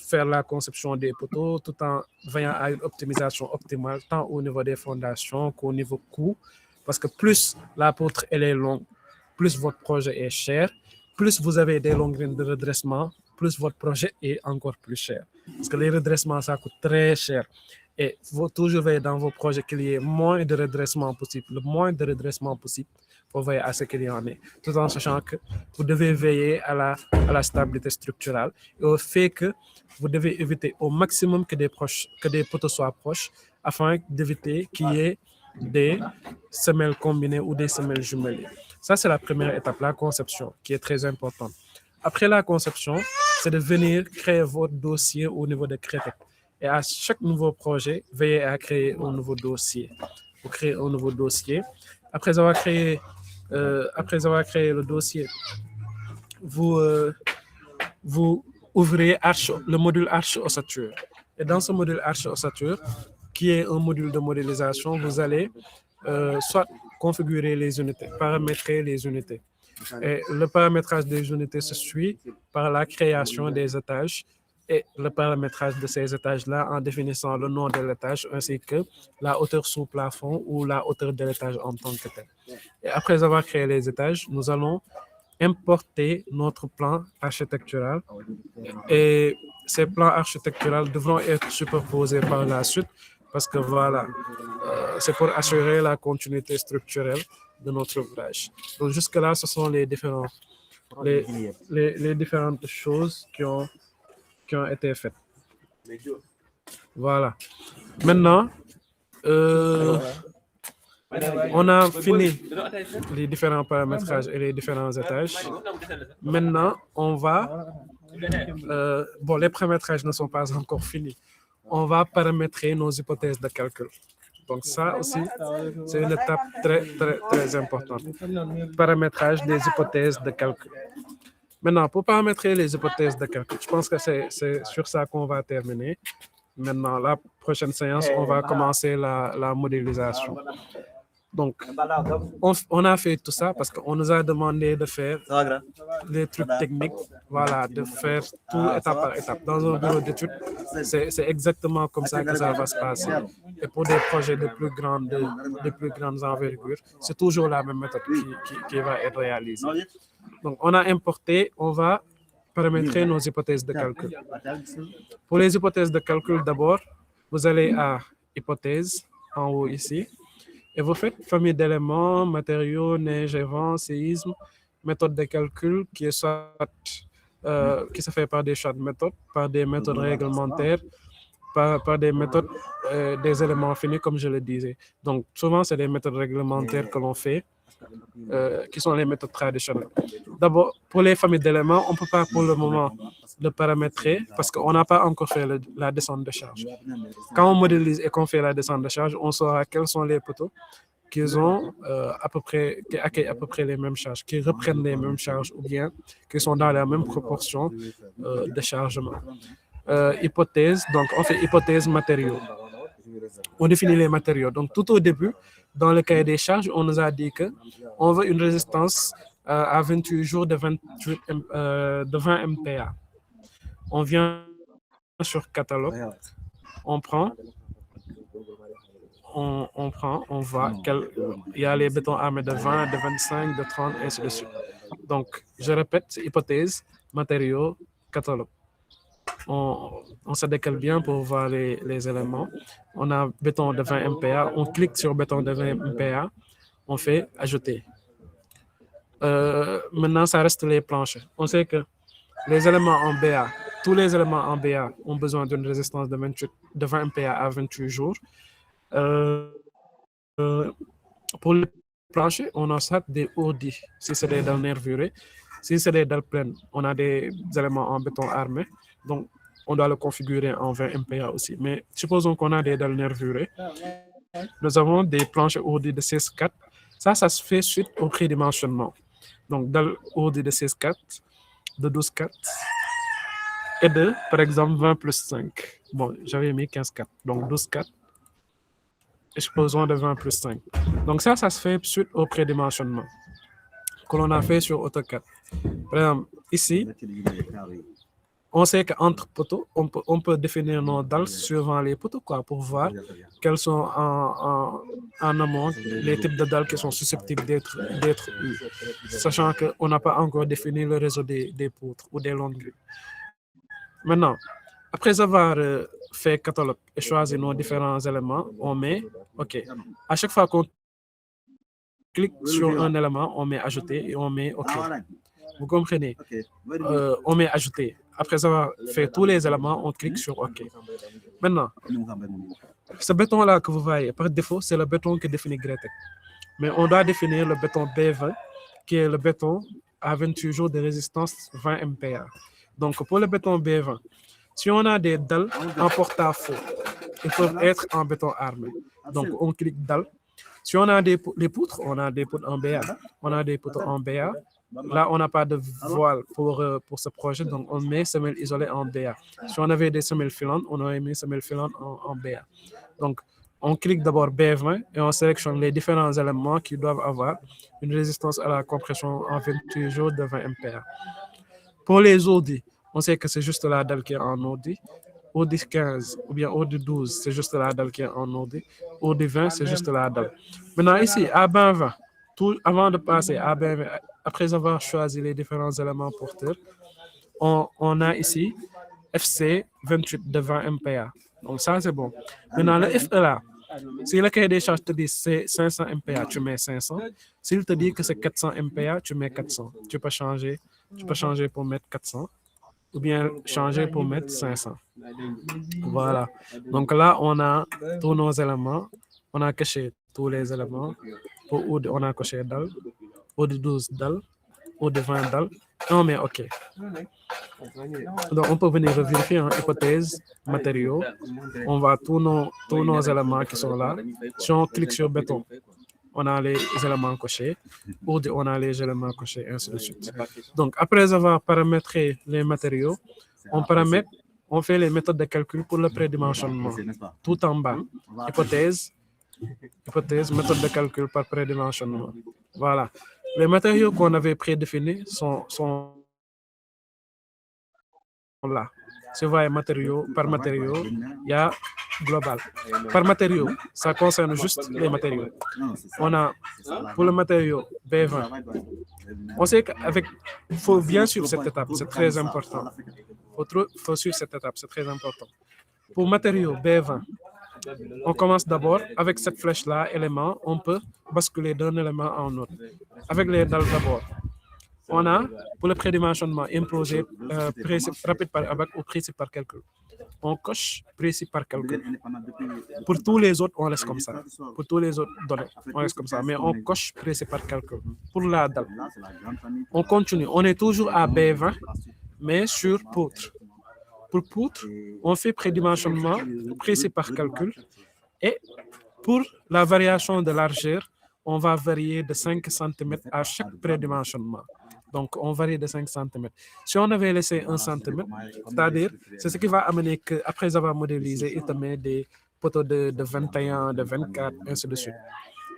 faire la conception des poteaux tout en veillant à une optimisation optimale tant au niveau des fondations qu'au niveau coût. Parce que plus la poutre elle est longue, plus votre projet est cher, plus vous avez des longues lignes de redressement, plus votre projet est encore plus cher. Parce que les redressements, ça coûte très cher. Et il faut toujours veiller dans vos projets qu'il y ait moins de redressement possible, le moins de redressement possible pour veiller à ce qu'il y en ait. Tout en sachant que vous devez veiller à la stabilité structurelle et au fait que vous devez éviter au maximum que des poteaux soient proches afin d'éviter qu'il y ait des semelles combinées ou des semelles jumelées. Ça, c'est la première étape, la conception, qui est très importante. Après la conception, c'est de venir créer votre dossier au niveau de Cretec. Et à chaque nouveau projet, veillez à créer un nouveau dossier. Vous créez un nouveau dossier. Après avoir créé le dossier, vous ouvrez le module arche ossature. Et dans ce module arche ossature, qui est un module de modélisation, vous allez soit configurer les unités, paramétrer les unités. Et le paramétrage des unités se suit par la création des étages et le paramétrage de ces étages-là en définissant le nom de l'étage ainsi que la hauteur sous plafond ou la hauteur de l'étage en tant que tel. Et après avoir créé les étages, nous allons importer notre plan architectural et ces plans architecturaux devront être superposés par la suite parce que voilà, c'est pour assurer la continuité structurelle de notre ouvrage. Donc jusque-là, ce sont les différentes choses qui ont été faites. Voilà. Maintenant, on a fini les différents paramétrages et les différents étages. Maintenant, on va... bon, les paramétrages ne sont pas encore finis. On va paramétrer nos hypothèses de calcul. Donc ça aussi, c'est une étape très, très, très importante. Paramétrage des hypothèses de calcul. Maintenant, pour paramétrer les hypothèses de calcul, je pense que c'est sur ça qu'on va terminer. Maintenant, la prochaine séance, on va commencer la modélisation. Donc, on a fait tout ça parce qu'on nous a demandé de faire les trucs techniques, voilà, de faire tout étape par étape. Dans un bureau d'études, c'est exactement comme ça que ça va se passer. Et pour des projets de plus grandes envergures, c'est toujours la même méthode qui va être réalisée. Donc, on a importé, on va paramétrer nos hypothèses de calcul. Pour les hypothèses de calcul, d'abord, vous allez à hypothèse, en haut ici. Et vous faites famille d'éléments, matériaux, neige et vent, séisme, méthode de calcul qui est qui se fait par des choix de méthodes, par des méthodes réglementaires, par des méthodes des éléments finis, comme je le disais. Donc, souvent, c'est des méthodes réglementaires que l'on fait, qui sont les méthodes traditionnelles. D'abord, pour les familles d'éléments, on ne peut pas pour le moment le paramétrer parce qu'on n'a pas encore fait la descente de charge. Quand on modélise et qu'on fait la descente de charge, on saura quels sont les poteaux qui accueillent à peu près les mêmes charges, qui reprennent les mêmes charges ou bien qui sont dans la même proportion de chargement. Hypothèse, donc on fait hypothèse matériaux. On définit les matériaux. Donc tout au début, dans le cahier des charges, on nous a dit qu'on veut une résistance à 28 jours de 20 MPa. On vient sur catalogue, on prend, on voit il y a les bétons armés de 20, de 25, de 30, et ainsi de suite. Donc, je répète, hypothèse, matériaux, catalogue. on se décale bien pour voir les éléments. On a béton de 20 MPa, on clique sur béton de 20 MPa, on fait ajouter. Maintenant, ça reste les planches. On sait que les éléments en BA, tous les éléments en BA ont besoin d'une résistance de 20 MPa à 28 jours. Pour les planchers, on a ça des OD, si c'est des dalles nervurées. Si c'est des dalles pleines, on a des éléments en béton armé. Donc, on doit le configurer en 20 MPa aussi. Mais supposons qu'on a des dalles nervurées. Nous avons des planchers OD de 16,4. Ça se fait suite au prédimensionnement. Donc, dalle OD de 16,4, de 12,4 et de, par exemple, 20 plus 5. Bon, j'avais mis 15,4. Donc, 12,4. Exposant de 20 plus 5. Donc, ça se fait suite au prédimensionnement que l'on a fait sur AutoCAD. Par exemple, ici, on sait qu'entre poteaux, on peut définir nos dalles suivant les poteaux pour voir quels sont en amont les types de dalles qui sont susceptibles d'être eus, sachant qu'on n'a pas encore défini le réseau des poutres ou des longues. Maintenant, après avoir fait catalogue et choisi nos différents éléments, on met OK. À chaque fois qu'on clique sur un élément, on met ajouter et on met OK. Vous comprenez? On met ajouter. Après avoir fait tous les éléments, on clique sur OK. Maintenant, ce béton-là que vous voyez, par défaut, c'est le béton que définit Greatech. Mais on doit définir le béton B20, qui est le béton à 28 jours de résistance 20 MPa. Donc, pour le béton B20, si on a des dalles en porte-à-faux, ils peuvent être en béton armé. Donc, on clique dalle. Si on a les poutres, on a des poutres en BA. On a des poutres en BA. Là, on n'a pas de voile pour ce projet, donc on met semelle isolée en BA. Si on avait des semelles filantes, on aurait mis semelle filante en BA. Donc, on clique d'abord B20 et on sélectionne les différents éléments qui doivent avoir une résistance à la compression en 28 jours de 20 MPa. Pour les OD, on sait que c'est juste la dalle qui est en OD. OD 15 ou bien OD 12, c'est juste la dalle qui est en OD. OD 20, c'est juste la dalle. Maintenant, ici, à bain 20, avant de passer à bain 20, après avoir choisi les différents éléments porteurs, on a ici FC 28 de 20 MPa. Donc, ça, c'est bon. Maintenant, le FE là, si le cahier des charges te dit c'est 500 MPa, tu mets 500. S'il te dit que c'est 400 MPa, tu mets 400. Tu peux changer pour mettre 400 ou bien changer pour mettre 500. Voilà. Donc là, on a tous nos éléments. On a caché tous les éléments. Pour OD, on a coché dalle. OD 12 dalle. OD 20 dalle. Et on met OK. Donc, on peut venir vérifier en hypothèse, matériaux. On voit tous nos éléments qui sont là. Si on clique sur béton, on a les éléments cochés. OD, on a les éléments cochés, et ainsi de suite. Donc, après avoir paramétré les matériaux, on fait les méthodes de calcul pour le prédimensionnement. Tout en bas, hypothèse, méthode de calcul par prédimensionnement. Voilà. Les matériaux qu'on avait prédéfinis sont là. Si vous voyez matériaux, par matériaux, il y a global. Par matériaux, ça concerne juste les matériaux. On a pour le matériau B20. On sait qu'il faut bien suivre cette étape, c'est très important. Il faut suivre cette étape, c'est très important. Pour matériau B20, on commence d'abord avec cette flèche-là, élément, on peut basculer d'un élément à un autre. Avec les dalles d'abord. On a, pour le prédimensionnement, imposé rapide par ABAC ou précis par calcul. On coche précis par calcul. Pour tous les autres, on laisse comme ça. Pour tous les autres données, on laisse comme ça. Mais on coche précis par calcul. Pour la dalle, on continue. On est toujours à B20, mais sur poutre. Pour poutre, on fait prédimensionnement précis par calcul. Et pour la variation de largeur, on va varier de 5 cm à chaque prédimensionnement. Donc, on varie de 5 cm. Si on avait laissé 1 cm, c'est-à-dire, c'est ce qui va amener qu'après avoir modélisé, il te met des poteaux de 21, de 24, ainsi de suite.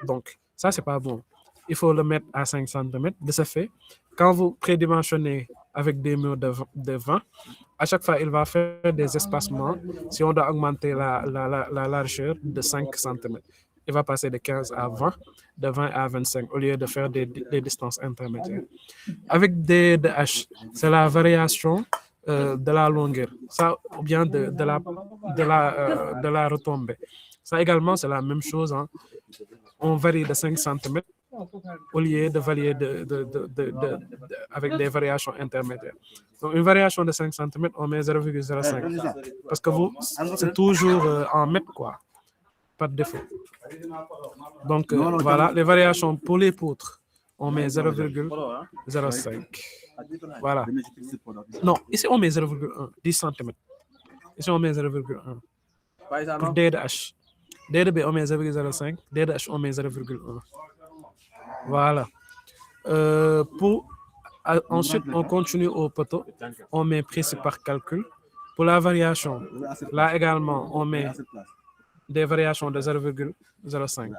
Donc, ça, c'est pas bon. Il faut le mettre à 5 cm. De ce fait, quand vous prédimensionnez avec des murs de 20, à chaque fois, il va faire des espacements si on doit augmenter la largeur de 5 cm. Il va passer de 15 à 20, de 20 à 25, au lieu de faire des distances intermédiaires. Avec des DH, c'est la variation de la longueur, ça, ou bien de la retombée. Ça également, c'est la même chose. Hein. On varie de 5 cm au lieu de varier avec des variations intermédiaires. Donc, une variation de 5 cm, on met 0,05. Parce que c'est toujours en mètres, quoi, par défaut. Donc, voilà, les variations pour les poutres, on met 0,05. Voilà. Non, ici, on met 0,1, 10 cm. Ici, on met 0,1. Pour D de H. D de B, on met 0,05. D de H, on met 0,1. Voilà. Ensuite, on continue au poteau. On met précis par calcul. Pour la variation, là également, on met des variations de 0,05.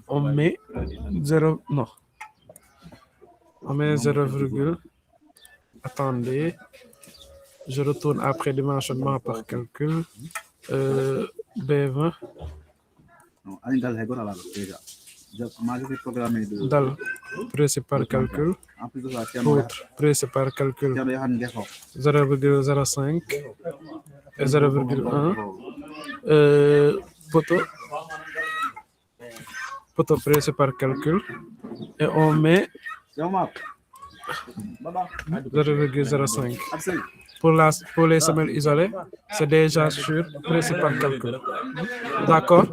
On met 0, non. On met 0, attendez. Je retourne après dimensionnement par calcul. B20. Dal, précis par calcul. Poutre, précis par calcul. 0,05 et 0,1. Poteau précis par calcul. Et on met 0,05. Pour les semelles isolées, c'est déjà sûr, précis par calcul. D'accord?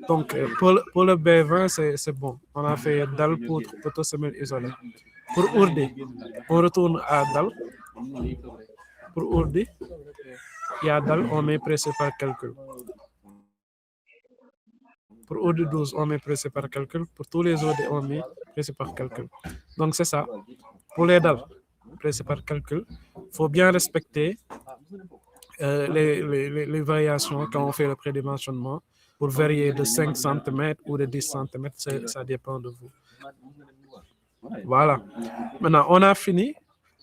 Donc, pour le B20, c'est bon. On a fait dalle, poutre, poteau, semelle isolée. Pour ourdi, on retourne à dalle. Pour ourdi, il y a dalle, on met précis par calcul. Pour ourdi 12, on met précis par calcul. Pour tous les autres, on met précis par calcul. Donc, c'est ça. Pour les dalles, précis par calcul, il faut bien respecter les variations quand on fait le prédimensionnement. Pour varier de 5 cm ou de 10 cm, ça dépend de vous. Voilà. Maintenant, on a fini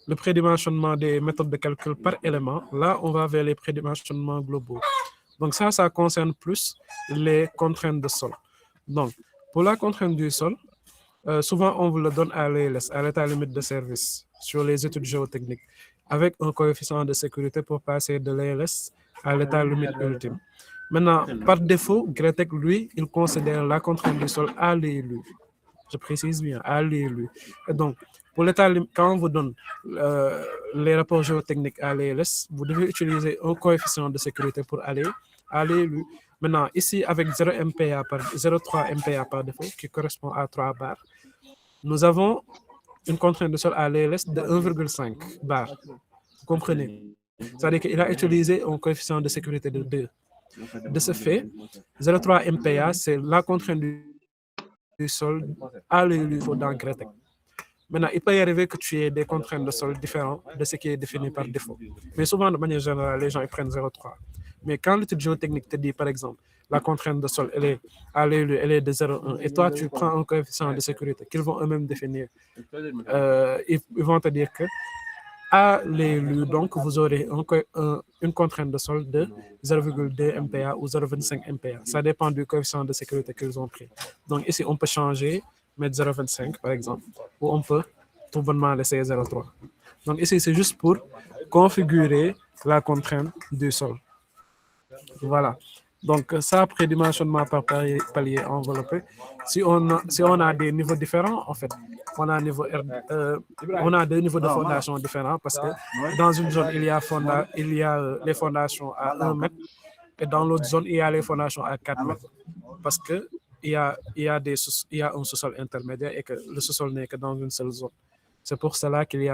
le prédimensionnement des méthodes de calcul par élément. Là, on va vers les prédimensionnements globaux. Donc ça concerne plus les contraintes de sol. Donc, pour la contrainte du sol, souvent, on vous le donne à l'ELS, à l'état limite de service, sur les études géotechniques, avec un coefficient de sécurité pour passer de l'ELS à l'état limite ultime. Maintenant, par défaut, GRETEC, lui, il considère la contrainte du sol à l'élu. Je précise bien, à l'élu. Et donc, pour l'état limite, quand on vous donne les rapports géotechniques à l'ELS, vous devez utiliser un coefficient de sécurité pour aller à l'élu. Maintenant, ici, avec 0,3 MPa par défaut, qui correspond à 3 bars, nous avons une contrainte de sol à l'ELS de 1,5 bar. Vous comprenez? C'est-à-dire qu'il a utilisé un coefficient de sécurité de 2. De ce fait, 0,3 MPa, c'est la contrainte du sol à l'élu dans GRETEC. Maintenant, il peut y arriver que tu aies des contraintes de sol différentes de ce qui est défini par défaut. Mais souvent, de manière générale, les gens ils prennent 0,3. Mais quand l'étude géotechnique te dit, par exemple, la contrainte de sol, elle est à l'élu, elle est de 0,1, et toi, tu prends un coefficient de sécurité qu'ils vont eux-mêmes définir, ils vont te dire que à l'élu, donc, vous aurez une contrainte de sol de 0,2 MPa ou 0,25 MPa. Ça dépend du coefficient de sécurité qu'ils ont pris. Donc, ici, on peut changer, mettre 0,25 par exemple, ou on peut tout bonnement laisser 0,3. Donc, ici, c'est juste pour configurer la contrainte du sol. Voilà. Donc, ça, prédimensionnement par palier enveloppé. Si on a des niveaux différents, en fait, on a deux niveaux de fondation différents parce que dans une zone, il y a les fondations à 1 mètre et dans l'autre zone, il y a les fondations à 4 mètres. Parce que il y a un sous-sol intermédiaire et que le sous-sol n'est que dans une seule zone. C'est pour cela qu'il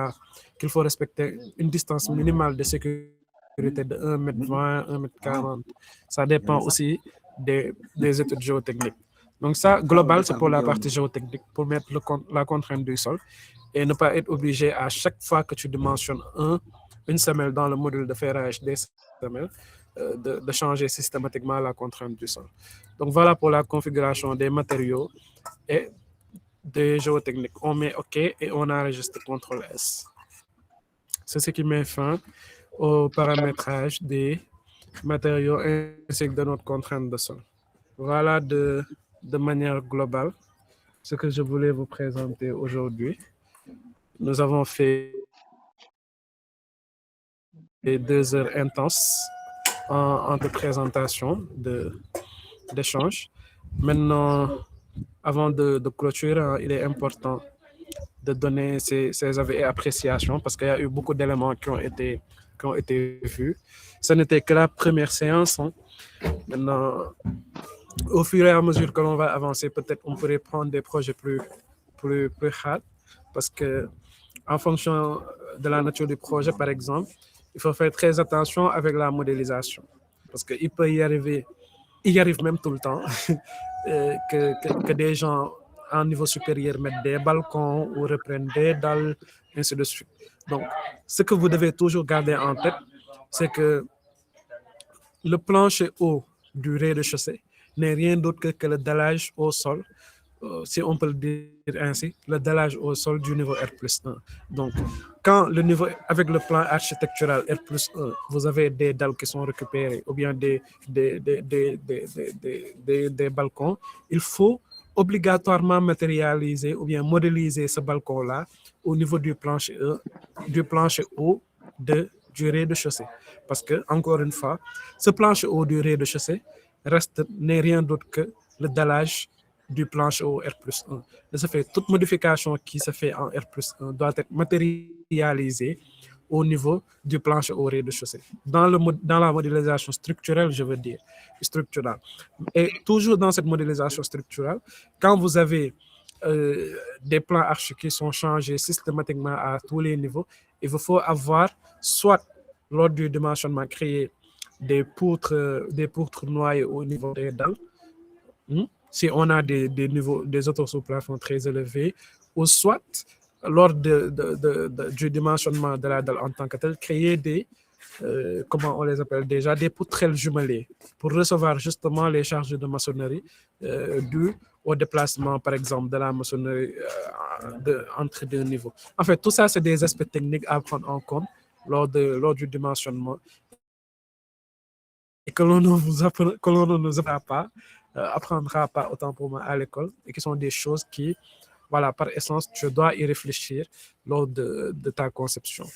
faut respecter une distance minimale de sécurité de 1,20 m, 1,40 m. Ça dépend aussi des études géotechniques. Donc ça, global, c'est pour la partie géotechnique, pour mettre la contrainte du sol et ne pas être obligé à chaque fois que tu dimensionnes une semelle dans le module de ferrage des semelles, de changer systématiquement la contrainte du sol. Donc voilà pour la configuration des matériaux et des géotechniques. On met OK et on enregistre CTRL-S. C'est ce qui met fin au paramétrage des matériaux ainsi que de notre contrainte de sol. Voilà de manière globale ce que je voulais vous présenter aujourd'hui. Nous avons fait 2 heures intenses entre présentations d'échanges. Maintenant, avant de clôturer, il est important de donner ses avis et appréciations parce qu'il y a eu beaucoup d'éléments qui ont été vus. Ce n'était que la première séance. Maintenant, au fur et à mesure que l'on va avancer, peut-être on pourrait prendre des projets plus hard parce que en fonction de la nature du projet, par exemple, il faut faire très attention avec la modélisation parce qu'il peut y arriver, il y arrive même tout le temps que des gens en niveau supérieur mettent des balcons ou reprennent des dalles, ainsi de suite. Donc, ce que vous devez toujours garder en tête, c'est que le plancher haut du rez-de-chaussée n'est rien d'autre que le dallage au sol, si on peut le dire ainsi, le dallage au sol du niveau R+1. Donc, quand le niveau, avec le plan architectural R+1, vous avez des dalles qui sont récupérées ou bien des balcons, il faut obligatoirement matérialiser ou bien modéliser ce balcon-là au niveau du plancher haut du rez-de-chaussée. Parce que, encore une fois, ce plancher haut du rez-de-chaussée n'est rien d'autre que le dallage du plancher haut R+1. De ce fait, toute modification qui se fait en R+1 doit être matérialisée au niveau du plancher au rez-de-chaussée. Dans la modélisation structurelle, je veux dire, structurale. Et toujours dans cette modélisation structurelle, quand vous avez des plans archi qui sont changés systématiquement à tous les niveaux, il vous faut avoir soit lors du dimensionnement créer des poutres noyées au niveau des dalles, si on a des autos sous plafond très élevés, ou soit lors du dimensionnement de la dalle en tant que tel, créer comment on les appelle déjà, des poutrelles jumelées pour recevoir justement les charges de maçonnerie dues au déplacement, par exemple, de la maçonnerie entre 2 niveaux. En fait, tout ça, c'est des aspects techniques à prendre en compte lors du dimensionnement et que l'on ne nous apprendra pas autant pour moi à l'école et qui sont des choses qui, voilà, par essence, tu dois y réfléchir lors de ta conception.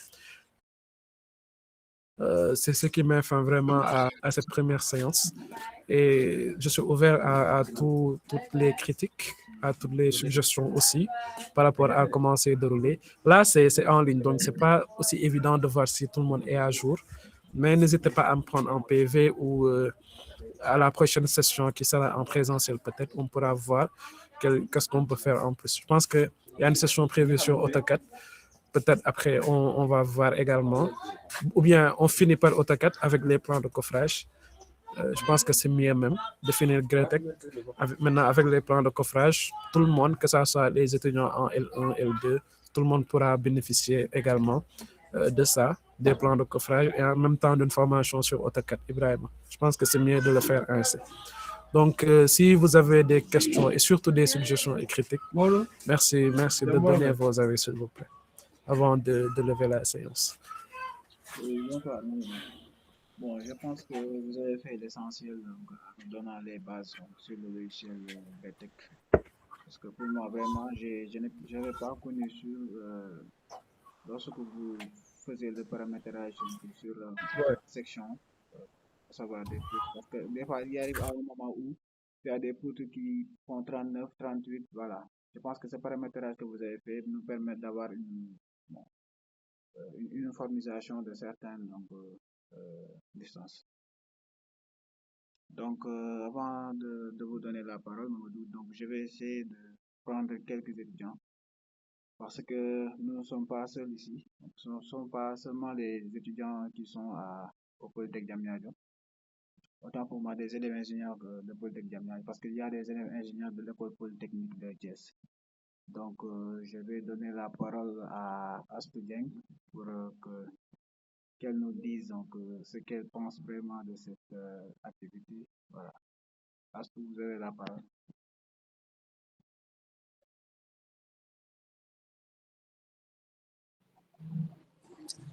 C'est ce qui met fin vraiment à cette première séance et je suis ouvert à toutes les critiques, à toutes les suggestions aussi par rapport à comment c'est déroulé. Là, c'est en ligne, donc c'est pas aussi évident de voir si tout le monde est à jour, mais n'hésitez pas à me prendre en PV ou à la prochaine session qui sera en présentiel peut-être, on pourra voir qu'est-ce qu'on peut faire en plus. Je pense qu'il y a une session prévue sur AutoCAD. Peut-être après, on va voir également. Ou bien, on finit par AutoCAD avec les plans de coffrage. Je pense que c'est mieux même de finir Gretec. Maintenant, avec les plans de coffrage, tout le monde, que ce soit les étudiants en L1, L2, tout le monde pourra bénéficier également de ça, des plans de coffrage et en même temps d'une formation sur AutoCAD. Ibrahim, je pense que c'est mieux de le faire ainsi. Donc, si vous avez des questions et surtout des suggestions et critiques, merci de donner vos avis, s'il vous plaît, avant de lever la séance. Bon, je pense que vous avez fait l'essentiel en donnant les bases sur le logiciel BTEC. Parce que pour moi, vraiment, je n'avais pas connu sur lorsque vous faisiez le paramétrage sur la section, à savoir des poutres. Parce que des fois, il arrive à un moment où il y a des poutres qui font 39, 38, voilà. Je pense que ce paramétrage que vous avez fait nous permet d'avoir une uniformisation de certaines distances. Donc, avant de vous donner la parole, donc, je vais essayer de prendre quelques étudiants parce que nous ne sommes pas seuls ici. Donc, ce ne sont pas seulement les étudiants qui sont au Polytechnique Diamniadio. Autant pour moi des élèves ingénieurs de Polytechnique Diamniadio parce qu'il y a des élèves ingénieurs de l'école polytechnique de Thiès. Donc, je vais donner la parole à Astou-Dieng pour qu'elle nous dise donc, ce qu'elle pense vraiment de cette activité. Voilà. Astou, vous avez la parole.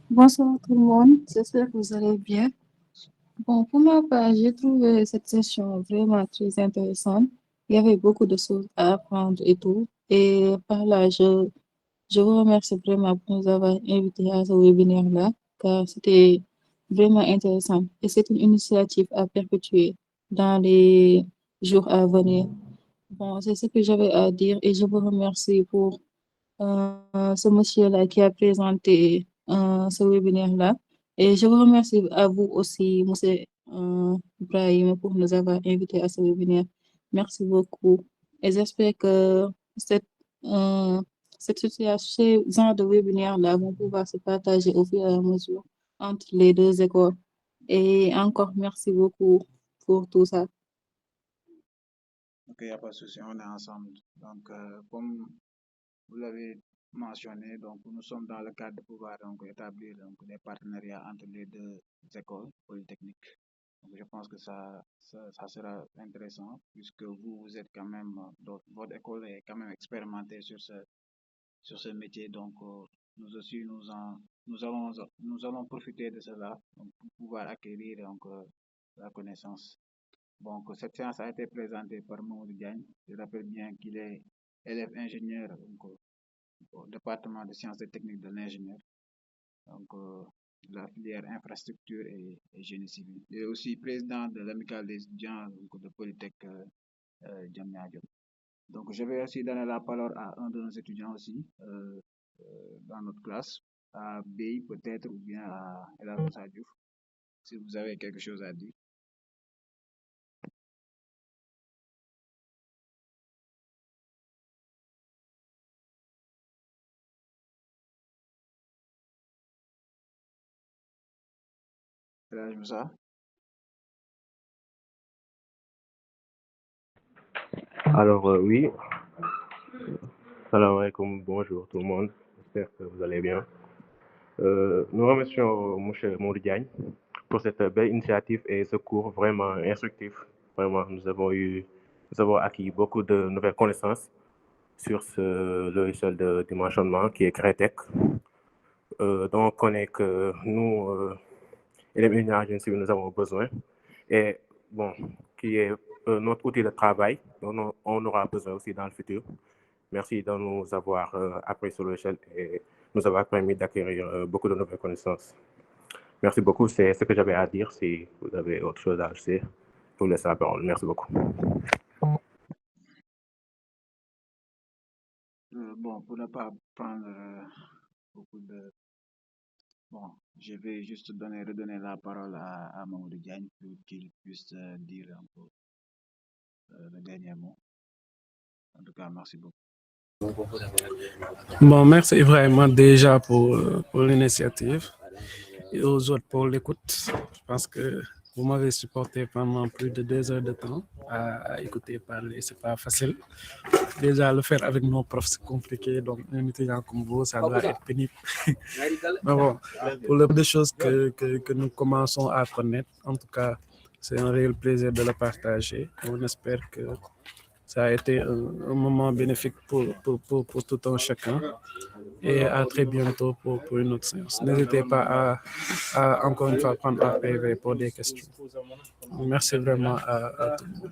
Bonsoir tout le monde, j'espère que vous allez bien. Bon, pour ma part, j'ai trouvé cette session vraiment très intéressante il y avait beaucoup de choses à apprendre et tout. Et par là, je vous remercie vraiment pour nous avoir invités à ce webinaire-là, car c'était vraiment intéressant. Et c'est une initiative à perpétuer dans les jours à venir. Bon, c'est ce que j'avais à dire et je vous remercie pour ce monsieur-là qui a présenté ce webinaire-là. Et je vous remercie à vous aussi, monsieur Ibrahim, pour nous avoir invités à ce webinaire. Merci beaucoup. Et j'espère que cette, euh, cette situation, ce genre de webinaire-là vont pouvoir se partager au fur et à mesure entre les deux écoles. Et encore, merci beaucoup pour tout ça. Ok, il n'y a pas de souci, on est ensemble. Donc, comme vous l'avez mentionné, donc nous sommes dans le cadre de pouvoir donc, établir donc, des partenariats entre les deux écoles polytechniques. Donc, je pense que ça sera intéressant puisque vous êtes quand même, votre école est quand même expérimentée sur ce métier. Donc, nous aussi, nous allons profiter de cela donc, pour pouvoir acquérir donc, la connaissance. Donc, cette séance a été présentée par Mamadou Diagne. Je rappelle bien qu'il est élève ingénieur donc, au département de sciences et techniques de l'ingénieur, donc la filière infrastructure et génie civil. Il est aussi président de l'amicale des étudiants donc, de Polytech Diamniadio. Donc, je vais aussi donner la parole à un de nos étudiants aussi dans notre classe, à BI peut-être ou bien à Elhadj Moussa Diouf, si vous avez quelque chose à dire. Elhadj Moussa. Alors, oui, salam alaikum, bonjour tout le monde, j'espère que vous allez bien. Nous remercions M. Mamadou Diagne pour cette belle initiative et ce cours vraiment instructif. Vraiment, nous avons acquis beaucoup de nouvelles connaissances sur ce logiciel de dimensionnement qui est Cretec. Donc, on connaît que nous, élèves ingénieurs civils, nous avons besoin. Et bon, qui est notre outil de travail, dont on aura besoin aussi dans le futur. Merci de nous avoir appris sur logiciel et nous avoir permis d'acquérir beaucoup de nouvelles connaissances. Merci beaucoup, c'est ce que j'avais à dire. Si vous avez autre chose à ajouter, je vous laisse la parole. Merci beaucoup. Bon, pour ne pas prendre beaucoup de... Bon, je vais juste redonner la parole à Mamadou Diagne pour qu'il puisse dire un peu le dernier mot. En tout cas, merci beaucoup. Bon, merci Ibrahima déjà pour l'initiative et aux autres pour l'écoute. Je pense que vous m'avez supporté pendant plus de 2 heures de temps à écouter parler. C'est pas facile. Déjà, le faire avec nos profs, c'est compliqué. Donc, un étudiant comme vous, ça doit être pénible. Mais bon, pour le peu de choses que nous commençons à connaître, en tout cas, c'est un réel plaisir de le partager. On espère que ça a été un moment bénéfique pour tout un chacun. Et à très bientôt pour une autre séance. N'hésitez pas à encore une fois prendre un PV pour des questions. Merci vraiment à tout le monde.